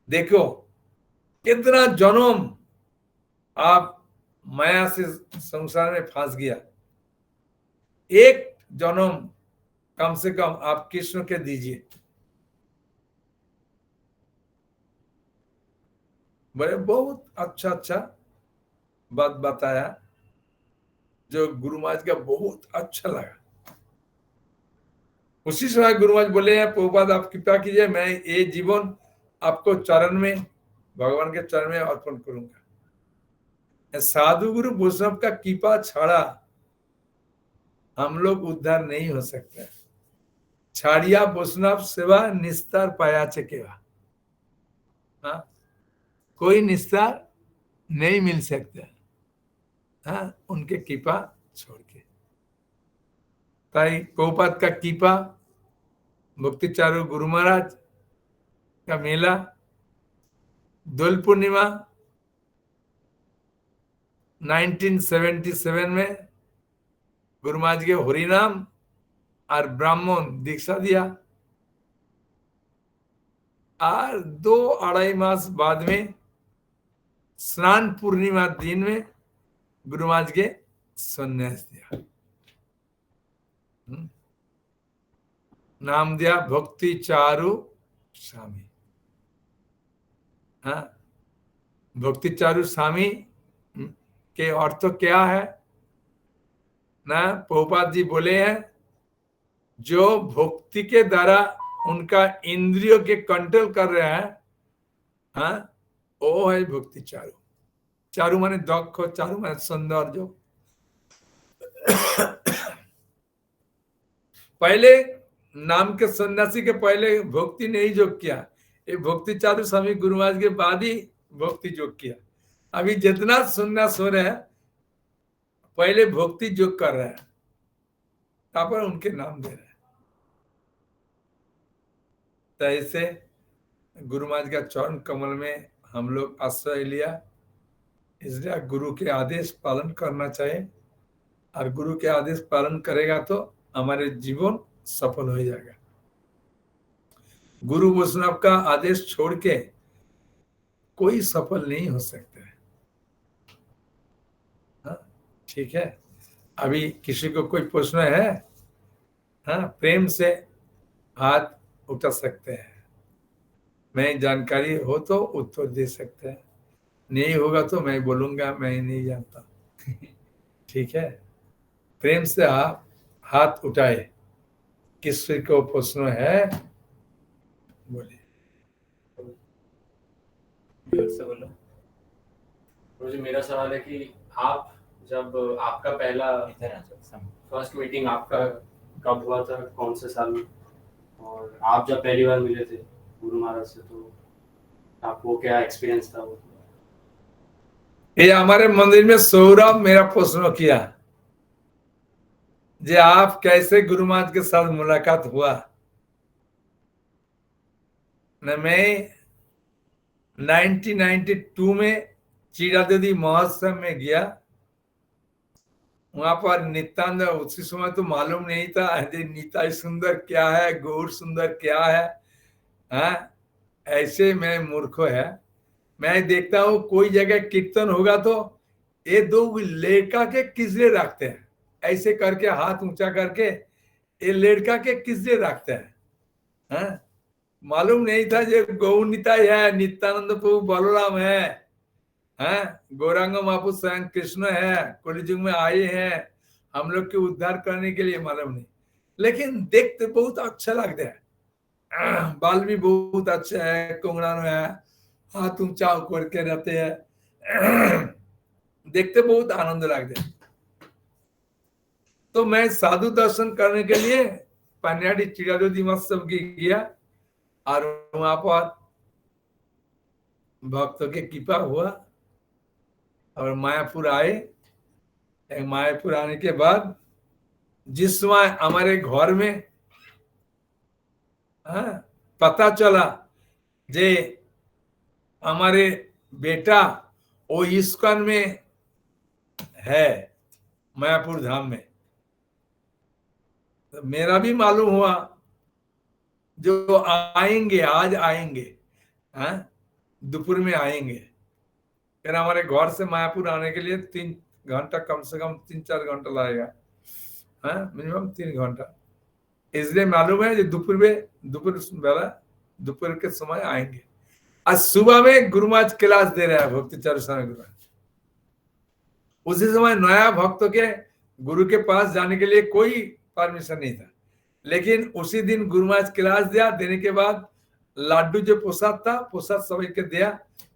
देखो कितना जन्म आप माया से संसार में फंस गया, एक जन्म कम से कम आप कृष्ण के दीजिए। बड़े बहुत अच्छा अच्छा बात बताया जो गुरु महाराज का बहुत अच्छा लगा। उसी समय गुरु महाराज बोले हैं, प्रभुपाद आप कृपा कीजिए, मैं ये जीवन आपको चरण में, भगवान के चरण में अर्पण करूंगा। साधु गुरु वैष्णव का कृपा छाड़ा हम लोग उद्धार नहीं हो सकते। छाड़िया वैष्णव सेवा निस्तार पाया चकेवा, हाँ, कोई निस्तार नहीं मिल सकता, हाँ, उनके कृपा छोड़ के। ताई प्रभुपाद का कृपा, भक्ति चारू गुरु महाराज का मेला, दोल पूर्णिमा 1977 में गुरु महाराज के हरिनाम और ब्राह्मण दीक्षा दिया और 2-2.5 मास बाद में स्नान पूर्णिमा दिन में गुरु महाराज के संन्यास दिया। नाम दिया भक्ति चारू स्वामी। हाँ, भक्ति चारू स्वामी के अर्थ क्या है ना, प्रभुपाद जी बोले हैं, जो भक्ति के द्वारा उनका इंद्रियों के कंट्रोल कर रहा है, हाँ, वो है भक्ति चारू। चारू माने दक्ष, चारू माने सौंदर्य। पहले नाम के सन्यासी के पहले भक्ति नहीं जोग किया, ये भक्ति चारू स्वामी गुरु महाराज के बाद ही भक्ति जोग किया। अभी जितना सन्यास हो रहा है पहले भक्ति जोग कर रहा है, तब पर उनके नाम दे रहा है। तो ऐसे गुरु महाराज का चरण कमल में हम लोग आश्रय लिया, इसलिए गुरु के आदेश पालन करना चाहिए, और गुरु के आदेश पालन करेगा तो हमारे जीवन सफल हो जाएगा। गुरु वैष्णव का आदेश छोड़ के कोई सफल नहीं हो सकता है। हाँ, ठीक है। अभी किसी को कोई प्रश्न है? हाँ, प्रेम से हाथ उठा सकते हैं। मैं जानकारी हो तो उत्तर दे सकते हैं, नहीं होगा तो मैं बोलूंगा मैं नहीं जानता। ठीक है। प्रेम से आप हाथ उठाए। किसी को प्रश्न है? बोलिए। जोर से बोलो। मुझे मेरा सवाल है कि आप जब आपका पहला इधर आ जाओ सामने। फर्स्ट मीटिंग आपका कब हुआ था, कौन से साल में, और आप जब पहली बार मिले थे गुरु महाराज से, तो आपको क्या एक्सपीरियंस था वो? ये हमारे मंदिर में सौरभ मेरा प्रश्न किया जे आप कैसे गुरु महाराज के साथ मुलाकात हुआ। न मैं 1992 में चीरादेवी महोत्सव में गया। वहां पर नित्यानंद, उसी समय तो मालूम नहीं था निताई सुंदर क्या है, गौर सुंदर क्या है। हाँ, ऐसे मैं मूर्ख है। मैं देखता हूं कोई जगह कीर्तन होगा तो ये दो लड़का के किसले रखते हैं, ऐसे करके हाथ ऊंचा करके ये लड़का के किसले रखते हैं। हाँ, मालूम नहीं था जो गौर निताई है, नित्यानंद प्रभु बलराम है, हैं, गौरांग महापुरुष स्वयं कृष्ण है, कलियुग में आए हैं हम लोग के उद्धार करने के लिए, मालूम नहीं। लेकिन देखते बहुत अच्छा लगता है। बाल भी बहुत अच्छा है, कोंगड़ानो है, हाथ ऊंचा करके रहते हैं। देखते बहुत आनंद लगता है। तो मैं साधु दर्शन करने के लिए पन्याडी चिड़ादेवी महोत्सव की गया और वहां पर भक्तों के कृपा हुआ और मायापुर आए। मायापुर आने के बाद जिस समय हमारे घर में पता चला जे हमारे बेटा वो इस्कॉन में है मायापुर धाम में, तो मेरा भी मालूम हुआ जो आएंगे आज आएंगे, दोपहर में आएंगे। फिर हमारे घर से मायापुर आने के लिए 3 घंटा, कम से कम 3-4 घंटा लगेगा, मिनिमम 3 घंटा। इसलिए मालूम है जो दोपहर के समय आएंगे। आज सुबह में गुरु महाराज क्लास दे रहा है भक्ति चारू स्वामी गुरु महाराज। उसी समय नया भक्तों के गुरु के पास जाने के लिए कोई परमिशन नहीं था, लेकिन उसी दिन गुरु महाराज क्लास दिया। देने के बाद लाडू जो प्रसाद था, प्रसाद सभी के दिया।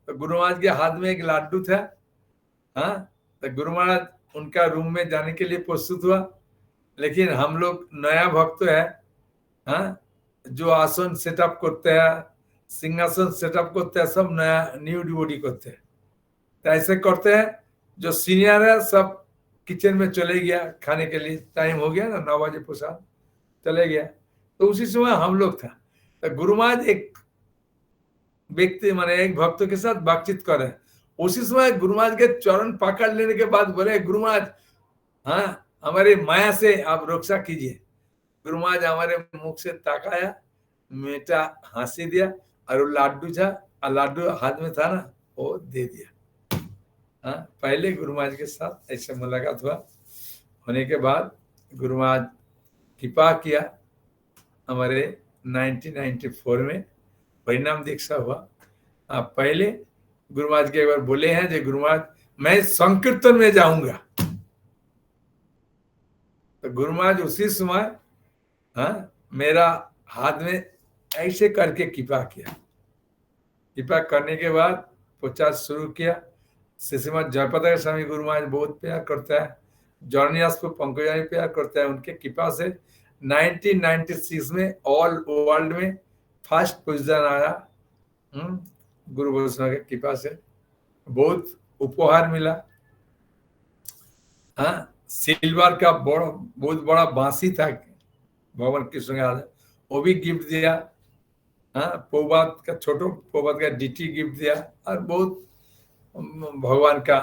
तो गुरु महाराज के हाथ में एक लाडू था। तो गुरु महाराज उनका रूम में जाने के लिए प्रस्तुत हुआ, लेकिन हम लोग नया भक्त है, जो आसन सेटअप करते हैं, सिंहासन सेटअप करते हैं, सब नया न्यू डिवोटी करते हैं। तो ऐसे करते हैं, जो सीनियर है सब किचन में चले गया खाने के लिए, टाइम हो गया ना 9 बजे प्रसाद चले गया। तो उसी समय हम लोग था। तो गुरु महाराज एक व्यक्ति माने एक भक्त के साथ बातचीत कर रहे हैं। उसी समय गुरु महाराज के चरण पकड़ लेने के बाद बोले, गुरु महाराज हमारी माया से आप रक्षा कीजिए। गुरु महाराज हमारे मुख से ताकाया, मीठा हंसी दिया और वो लाडू था, लाडू हाथ में था ना, वो दे दिया। पहले गुरु महाराज के साथ ऐसे मुलाकात हुआ। होने के बाद गुरु महाराज कृपा किया। हमारे 1994 में परिणाम दीक्षा हुआ। पहले गुरु महाराज के एक बार बोले हैं जो गुरु महाराज मैं संकीर्तन में जाऊंगा। तो गुरु महाराज उसी समय मेरा हाथ में ऐसे करके कृपा किया। कृपा करने के बाद प्रचार शुरू किया। श्रीमद जयपताका स्वामी गुरु महाराज बहुत प्यार करता है, जॉर्नियास को पंकजानी प्यार करता है। उनके कृपा से 1996 में ऑल वर्ल्ड में फर्स्ट पोजीशन आया। गुरु गोस्वामी की कृपा से बहुत उपहार मिला। सिल्वर का बहुत बड़ा बांसी था भगवान कृष्ण का, वो भी गिफ्ट दिया। पोबात का छोटो पोबात का डीटी गिफ्ट दिया। और बहुत भगवान का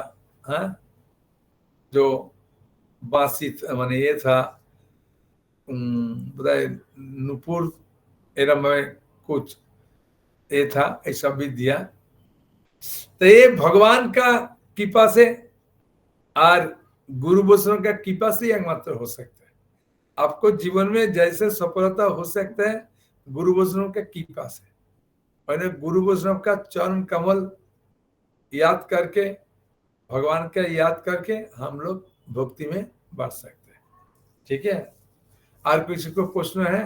जो बांसी माने ये था, बताए नुपुर एरम में कुछ ये था, ऐसा भी दिया। तो ये भगवान का कृपा से और गुरु वैष्णव का कृपा से ही एकमात्र हो सकता है। आपको जीवन में जैसे सफलता हो सकता है गुरु वैष्णव का कृपा से, और गुरु वैष्णव का चरण कमल याद करके, भगवान का याद करके हम लोग भक्ति में बढ़ सकते हैं। ठीक है, और किसी को प्रश्न है?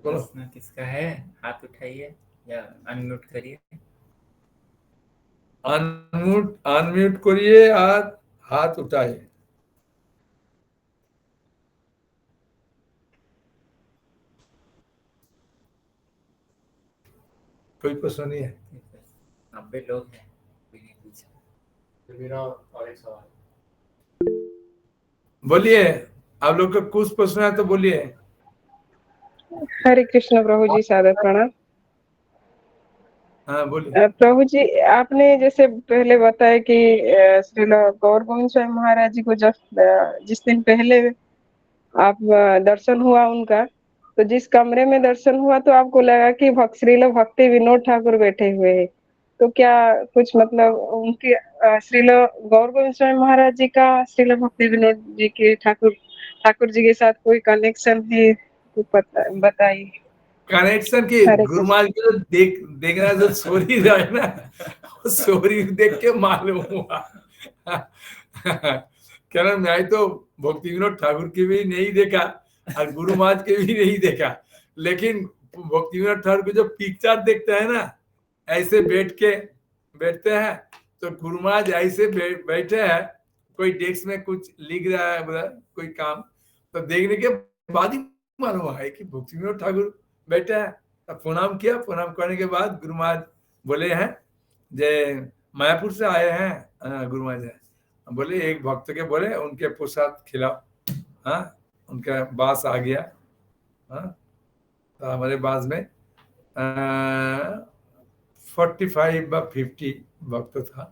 बोलो। प्रश्न किसका है? हाथ उठाइए या अनम्यूट करिए। अनम्यूट करिए और हाथ उठाइए। कोई प्रश्न नहीं है? 90 लोग हैं, कोई नहीं पूछा। फिर मेरा और एक सवाल, बोलिए, आप लोग का कुछ प्रश्न है तो बोलिए। हरे कृष्ण प्रभु जी, सादर प्रणाम। हाँ बोलिए। प्रभु जी, आपने जैसे पहले बताया कि श्रील गौर गोविंद स्वामी महाराज जी को जिस दिन पहले आप दर्शन हुआ उनका, तो जिस कमरे में दर्शन हुआ तो आपको लगा कि श्रील भक्ति विनोद ठाकुर बैठे हुए हैं। तो क्या कुछ मतलब उनके श्रील गौर गोविंद स्वामी महाराज जी का श्रील भक्ति विनोद जी के ठाकुर जी के साथ कोई कनेक्शन है तो बताइए। कनेक्शन की हरे गुरु कृष्ण। महाराज को देखना जो स्टोरी है ना, स्टोरी देख के मालूम हुआ। क्या नाम, मैं तो भक्ति विनोद ठाकुर की भी नहीं देखा और गुरु महाराज के भी नहीं देखा, लेकिन भक्ति विनोद ठाकुर के जो पिक्चर देखते हैं ना, ऐसे बैठते हैं, तो गुरु महाराज ऐसे बैठे हैं, कोई डेस्क में कुछ लिख रहा है उधर कोई काम, तो देखने के बाद ही मालूम हुआ है कि भक्ति विनोद ठाकुर बैठे हैं। तब प्रणाम किया, प्रणाम करने के बाद गुरु महाराज बोले हैं जे मायापुर से आए हैं गुरु महाराज बोले एक भक्त के बोले उनके प्रसाद खिलाओ। हाँ, उनका बास आ गया। हाँ, तो हमारे बास में 45 व 50 भक्त था,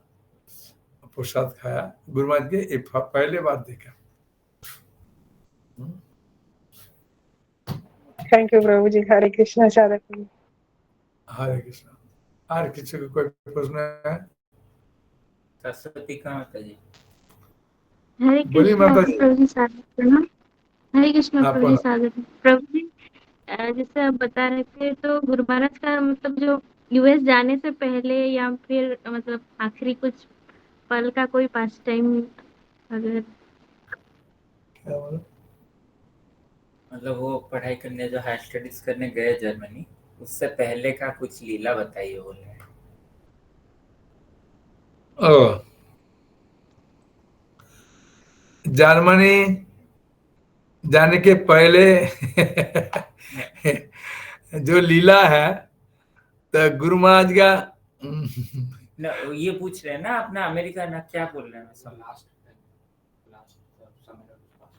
प्रसाद खाया। गुरु महाराज के पहले बार देखा। थैंक यू प्रभु जी। हरे कृष्ण। सादर प्रणाम। हरे कृष्ण। और किसी को कोई प्रश्न है? सरस्वती का माता जी। हरे बोलिए कृष्ण माता जी। प्रभु जी, सादर प्रणाम। हरे कृष्ण आप प्रभु जी, सादर प्रभु जी। जैसे आप बता रहे थे, तो गुरु महाराज का मतलब जो यूएस जाने से पहले या फिर मतलब आखिरी कुछ पल का कोई पास टाइम अगर क्या बोला? मतलब वो पढ़ाई करने जो हायर स्टडीज करने गए जर्मनी, उससे पहले का कुछ लीला बताइए बोल रहे हैं। जर्मनी जाने के पहले जो लीला है, तो गुरु महाराज का ना, ये पूछ रहे हैं ना अपना अमेरिका ना, क्या बोल रहे हैं सब? अच्छा,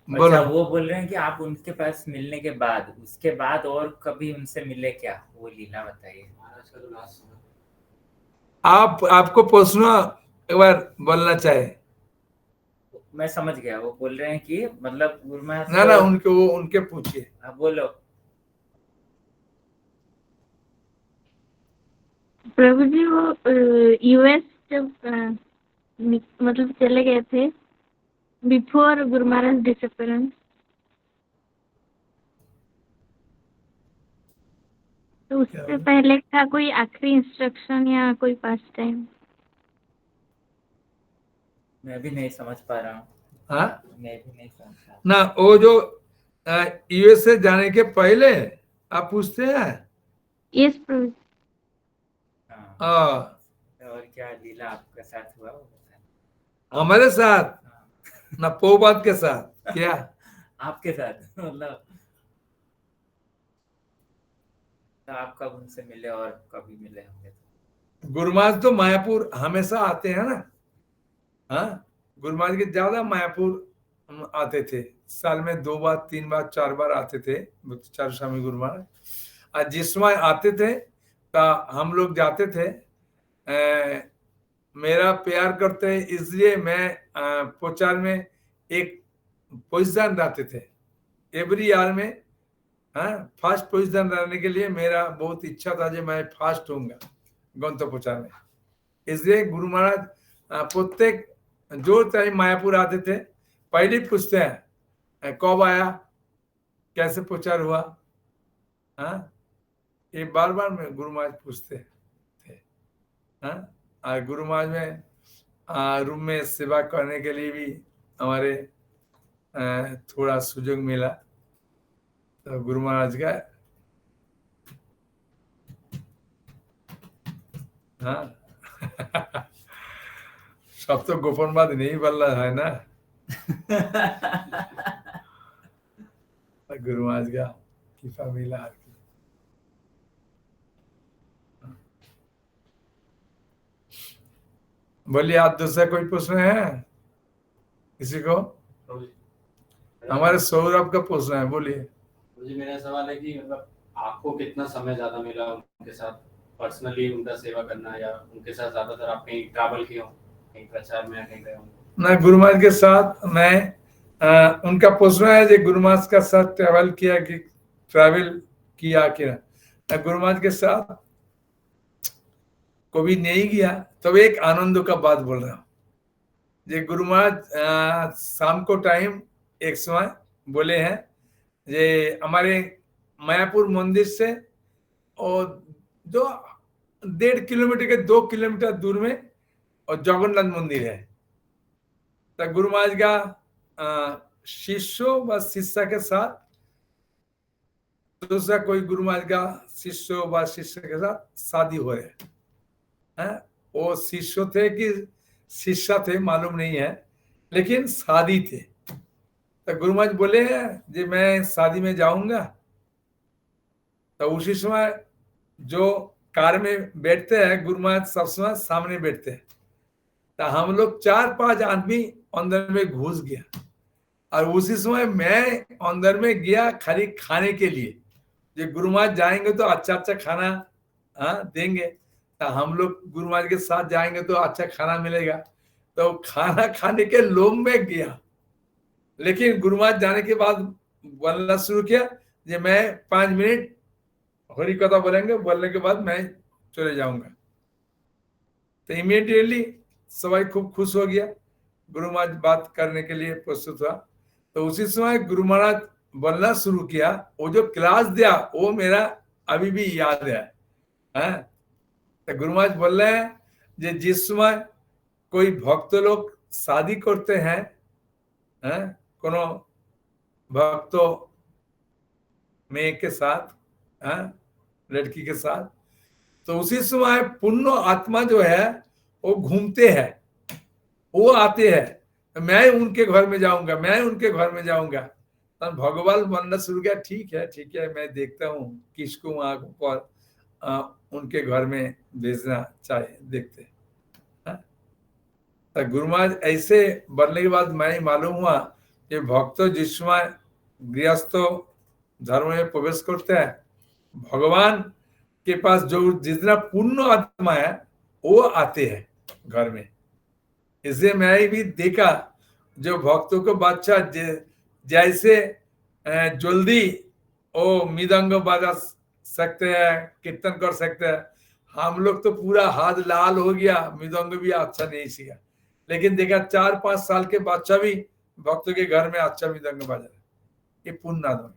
बोला। वो बोल रहे हैं कि आप उनके पास मिलने के बाद, उसके बाद और कभी उनसे मिले क्या, वो लीला बताइए। आपको प्रश्न एक बार बोलना चाहे? मैं समझ गया, वो बोल रहे हैं कि मतलब गुरु महाराज ना उनके पूछिए। हाँ, बोलो। प्रभु जी वो यूएस जब मतलब चले गए थे बिफोर गुरु महाराज डिसअपीयरेंस, तो उससे पहले का कोई आखिरी इंस्ट्रक्शन या कोई पास टाइम? मैं भी नहीं समझ पा रहा हूँ। हाँ, मैं भी नहीं समझ पा रहा। ना वो जो यूएस से जाने के पहले आप पूछते हैं। यस प्रभु जी। हाँ, और क्या लीला आपके साथ हुआ वो बताइए। हमारे साथ हाँ, ना पोबाद के साथ क्या? आपके साथ मतलब तो आप कब उनसे मिले और कभी मिले होंगे? गुरु महाराज तो मायापुर हमेशा आते हैं ना। हाँ, गुरु महाराज के ज्यादा मायापुर आते थे, साल में 2 बार 3 बार 4 बार आते थे चारू स्वामी गुरु महाराज। और जिस समय आते थे तो हम लोग जाते थे। मेरा प्यार करते हैं इसलिए मैं प्रचार में एक पोजीशन रहते थे एवरी ईयर में। हाँ, फर्स्ट पोजीशन रहने के लिए मेरा बहुत इच्छा था कि मैं फर्स्ट होऊंगा। गंतव्य पहुंचाने। इसलिए गुरु महाराज प्रत्येक जो टाइम मायापुर आते थे पहले पूछते हैं कब आया, कैसे प्रचार हुआ। हाँ, ये बार बार में गुरु महाराज पूछते थे। हाँ, और गुरु महाराज में रूम में सेवा करने के लिए भी हमारे थोड़ा सुयोग मिला, तो गुरु महाराज का हाँ सब तो गोपन बात नहीं बोल रहा है ना। गुरु महाराज का कृपा मिला। बोलिए, आप दूसरा कोई प्रश्न है किसी को? हमारे सौरभ का प्रश्न है, बोलिए। मुझे मेरा सवाल है कि मतलब आपको कितना समय ज्यादा मिला उनके साथ पर्सनली उनका सेवा करना, या उनके साथ ज्यादातर आप कहीं ट्रैवल किए हो, कहीं प्रचार में कहीं गए हो? ना, गुरु महाराज के साथ मैं उनका प्रश्न है जो गुरु महाराज के साथ ट्रैवल किया कि गुरु महाराज के साथ कभी नहीं गया। तब एक आनंद का बात बोल रहा हूँ। जे गुरु महाराज शाम को टाइम एक समय बोले हैं जे हमारे मायापुर मंदिर से और जो 1.5 किलोमीटर के 2 किलोमीटर दूर में और जगन्नाथ मंदिर है। तो गुरु महाराज का शिष्यों व शिष्य के साथ, दूसरा कोई गुरु महाराज का शिष्यों व शिष्य के साथ शादी हो रहे हैं। वो शिष्य थे कि शिष्य थे मालूम नहीं है, लेकिन शादी थे। तो गुरु महाराज बोले जी मैं शादी में जाऊंगा। तो उसी समय जो कार में बैठते हैं गुरु महाराज सब समय सामने बैठते हैं। तो हम लोग 4-5 आदमी अंदर में घुस गया, और उसी समय मैं अंदर में गया खाली खाने के लिए। जो गुरु महाराज जाएंगे तो अच्छा अच्छा खाना देंगे, तो हम लोग गुरु महाराज के साथ जाएंगे तो अच्छा खाना मिलेगा। तो खाना खाने के लोभ में गया, लेकिन गुरु महाराज जाने के बाद बोलना शुरू किया कि मैं 5 मिनट हरि कथा बोलेंगे, बोलने के बाद मैं चले जाऊंगा। तो इमीडिएटली सभी खूब खुश हो गया। गुरु महाराज बात करने के लिए प्रस्तुत हुआ। तो उसी समय गुरु महाराज बोलना शुरू किया। वो जो क्लास दिया वो मेरा अभी भी याद है। तो गुरु महाराज बोल रहे हैं जे जिस समय कोई भक्त लोग शादी करते हैं, कोनो भक्तों में के साथ, लड़की के साथ, तो उसी समय पुण्य आत्मा जो है वो घूमते हैं, वो आते हैं, मैं उनके घर में जाऊंगा, मैं उनके घर में जाऊंगा। तो भगवान बनना शुरू किया, ठीक है मैं देखता हूँ किसको वहां पर उनके घर में भेजना चाहिए, देखते। तो गुरु महाराज ऐसे बनने के बाद मैं मालूम हुआ कि भक्त जिस समय गृहस्थ धर्म में प्रवेश करते हैं, भगवान के पास जो जितना पुण्य आत्मा है वो आते हैं घर में। इसलिए मैं भी देखा जो भक्तों को बादशाह जैसे जल्दी वो मृदंग बजा सकते हैं, कीर्तन कर सकते हैं, हम लोग तो पूरा हाथ लाल हो गया, मृदंग भी अच्छा नहीं सीखा। लेकिन देखा 4-5 साल के बादशाह भी भक्तों के घर में अच्छा मृदंग बजा रहे, ये पुण्य आत्मा।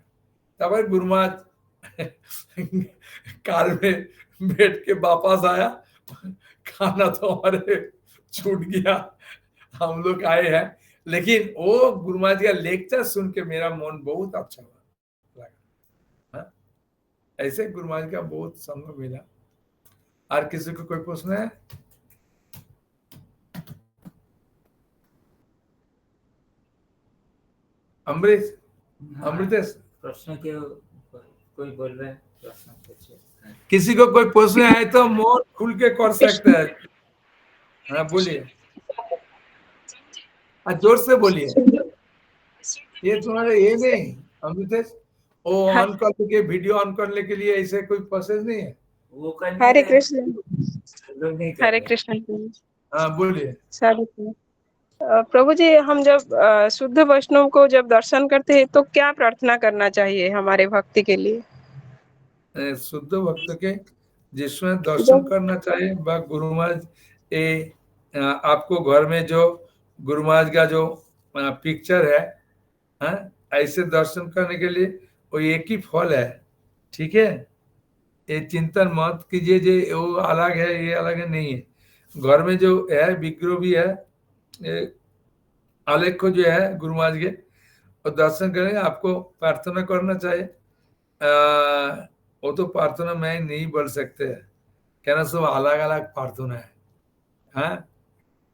तब गुरु महाराज कार में बैठ के वापस आया, खाना तो हमारे छूट गया, हम लोग आए हैं। लेकिन वो गुरु महाराज का लेक्चर सुन के मेरा मन बहुत अच्छा लगा। ऐसे गुरु महाराज का बहुत संग मिला। और किसी को कोई प्रश्न है? अमृतेश प्रश्न क्यों कोई बोल रहे हैं? प्रश्न पूछिए। किसी को कोई प्रश्न है तो मोर खुल के कर सकते हैं। हाँ बोलिए, जोर से बोलिए। ये तुम्हारे ये नहीं अमृतेश, वो ऑन करने के वीडियो ऑन करने के लिए ऐसे कोई प्रोसेस नहीं है? वो हरे कृष्ण। हरे कृष्ण। हाँ बोलिए। प्रभु जी, हम जब शुद्ध वैष्णव को जब दर्शन करते हैं तो क्या प्रार्थना करना चाहिए हमारे भक्ति के लिए? शुद्ध भक्त के जिसमें दर्शन करना चाहिए बा गुरु महाराज ये आपको घर में जो गुरु महाराज का जो पिक्चर है, ऐसे दर्शन करने के लिए वो एक ही फल है। ठीक है, ये चिंतन मत कीजिए जे वो अलग है ये अलग है, नहीं है। घर में जो है विग्रह भी है, आलेख जो है गुरु महाराज के, और दर्शन करेंगे। आपको प्रार्थना करना चाहिए। वो तो प्रार्थना में नहीं बोल सकते हैं, कहना सब अलग अलग प्रार्थना है। हाँ,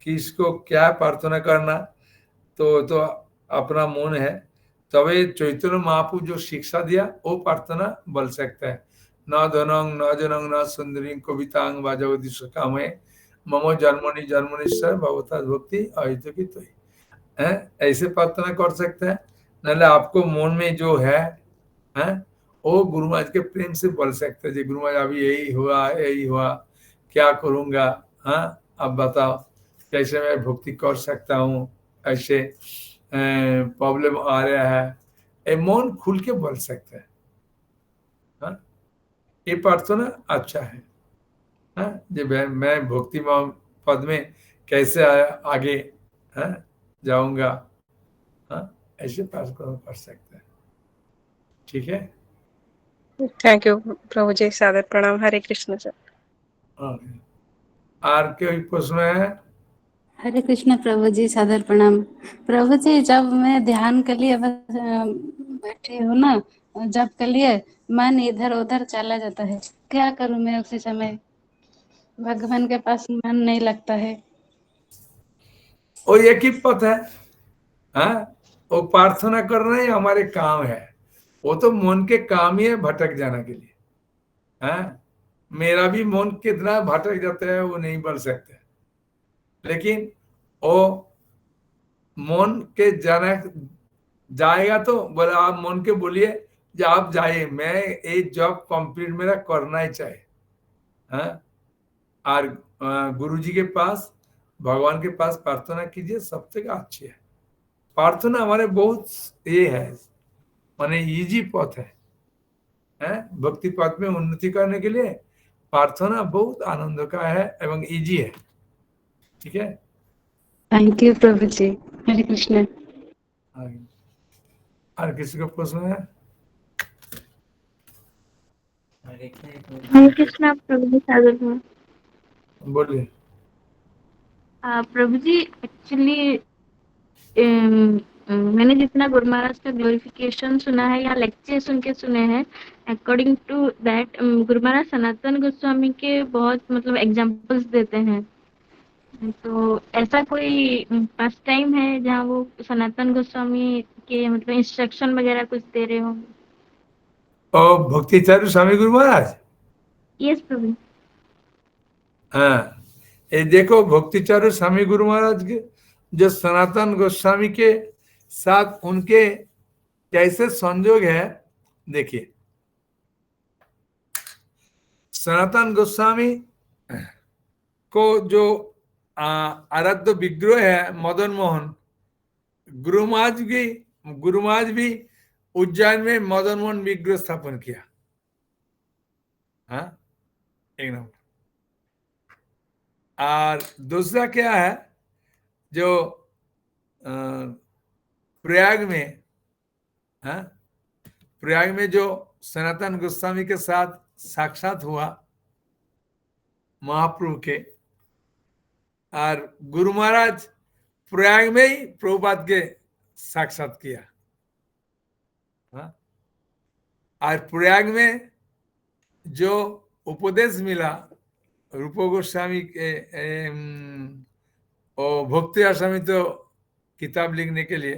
किसको क्या प्रार्थना करना तो अपना मन है। तबे चैतन्य महाप्रभु जो शिक्षा दिया वो प्रार्थना बोल सकता है। न धनंग न जनंग न सुंदरी कवितांग व जगदीश कामे ममो जन्मनि जन्मनिश्चर भगवता भक्ति अहित की तो है, ऐसे प्रार्थना कर सकते हैं। नहीं आपको मन में जो है वो गुरु महाराज के प्रेम से बोल सकते हैं। गुरु महाराज अभी यही हुआ, क्या करूंगा, अब बताओ कैसे मैं भक्ति कर सकता हूँ, ऐसे प्रॉब्लम आ रहा है, ये मन खुल के बोल सकते हैं। ये प्रार्थना अच्छा है। जो मैं भक्ति पद में कैसे आगे जाऊंगा, ऐसे प्रार्थना कर सकते हैं। ठीक है, थैंक यू प्रभु जी, सादर प्रणाम। हरे कृष्ण सर। और कोई प्रश्न है? हरे कृष्ण प्रभु जी, सादर प्रणाम। प्रभु जी, जब मैं ध्यान के लिए बैठी हूँ ना, जब के लिए मन इधर उधर चला जाता है, क्या करूँ मैं उसी समय? भगवान के पास मन नहीं लगता है। और एक ही पथ है, वो प्रार्थना करना ही हमारे काम है। वो तो मन के काम ही है भटक जाने के लिए। मेरा भी मन कितना भटक जाता है वो नहीं बोल सकते, लेकिन वो मन के जाना जाएगा तो बोला आप मन के बोलिए जो आप जाइए, मैं ये जॉब कंप्लीट मेरा करना ही चाहिए। और गुरुजी के पास भगवान के पास प्रार्थना कीजिए, सबसे अच्छी है। प्रार्थना हमारे बहुत ये है, माने इजी पथ है। भक्ति पथ में उन्नति करने के लिए प्रार्थना बहुत आनंद का है एवं इजी है। ठीक है, थैंक यू प्रभु जी। हरे कृष्ण। और किसी को प्रश्न है? हरे कृष्णा प्रभु जी, सादर प्रणाम। बोलिए। प्रभु जी, एक्चुअली मैंने जितना गुरु महाराज का ग्लोरिफिकेशन सुना है या लेक्चर सुन के सुने हैं, according to that Guru Maharaj Sanatan Goswami के बहुत मतलब एग्जांपल्स देते हैं। तो ऐसा कोई फर्स्ट टाइम है जहाँ वो सनातन गोस्वामी के मतलब इंस्ट्रक्शन वगैरह कुछ दे रहे हो? और भक्तिचार्य स्वामी गुरु महाराज? यस प्रभु। हाँ, ये देखो भक्तिचार्य स्वामी गुरु महाराज के जो सनातन गोस्वामी के साथ उनके कैसे संयोग है, देखिए। सनातन गोस्वामी को जो आराध्य विग्रह है मदन मोहन, गुरु महाराज भी उज्जैन में मदन मोहन विग्रह स्थापन किया। एक नंबर। और दूसरा क्या है, जो प्रयाग में जो सनातन गोस्वामी के साथ साक्षात हुआ महाप्रभु के, और गुरु महाराज प्रयाग में ही प्रभुपाद के साक्षात किया। और प्रयाग में जो उपदेश मिला रूप गोस्वामी के, भक्ति आश्रमी तो किताब लिखने के लिए,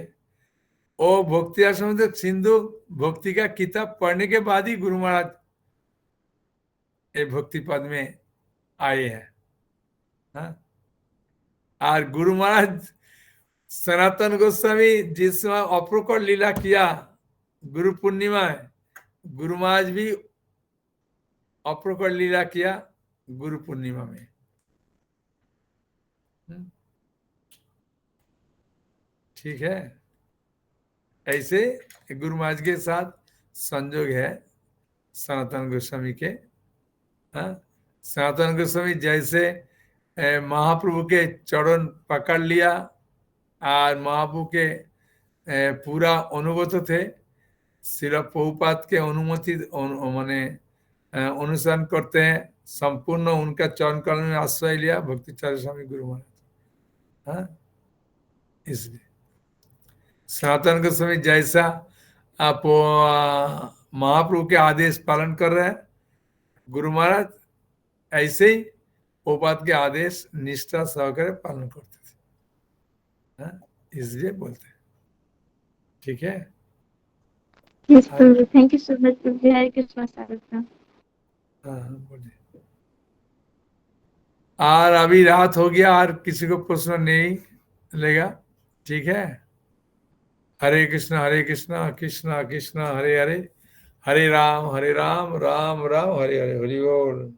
वो भक्ति आश्रमी तो सिंधु भक्ति का किताब पढ़ने के बाद ही गुरु महाराज ये भक्ति पद में आए हैं। और गुरु महाराज सनातन गोस्वामी जिसमें अप्रकट लीला किया गुरु पूर्णिमा में, गुरु महाराज भी अप्रकट लीला किया गुरु पूर्णिमा में। ठीक है, ऐसे गुरु महाराज के साथ संयोग है सनातन गोस्वामी के। सनातन गोस्वामी जैसे महाप्रभु के चरण पकड़ लिया और महाप्रभु के पूरा अनुगत थे, श्रील प्रभुपाद के अनुमति माने अनुसरण करते हैं, संपूर्ण उनका चरण कमल में आश्रय लिया भक्तिचार्य स्वामी गुरु महाराज। हाँ, इसलिए सनातन गोस्वामी जैसा आप महाप्रभु के आदेश पालन कर रहे हैं गुरु महाराज, ऐसे ही प्रभुपाद के आदेश निष्ठा सहकारे पालन करते थे। हाँ, इसलिए बोलते हैं। ठीक है, यस प्रभु, थैंक यू सो मच प्रभु। हरे कृष्णा साधना। हाँ बोलिए। और अभी रात हो गया और किसी को प्रश्न नहीं लेगा, ठीक है। हरे कृष्णा कृष्णा कृष्णा हरे हरे, हरे राम राम राम हरे हरे, हरि बोल।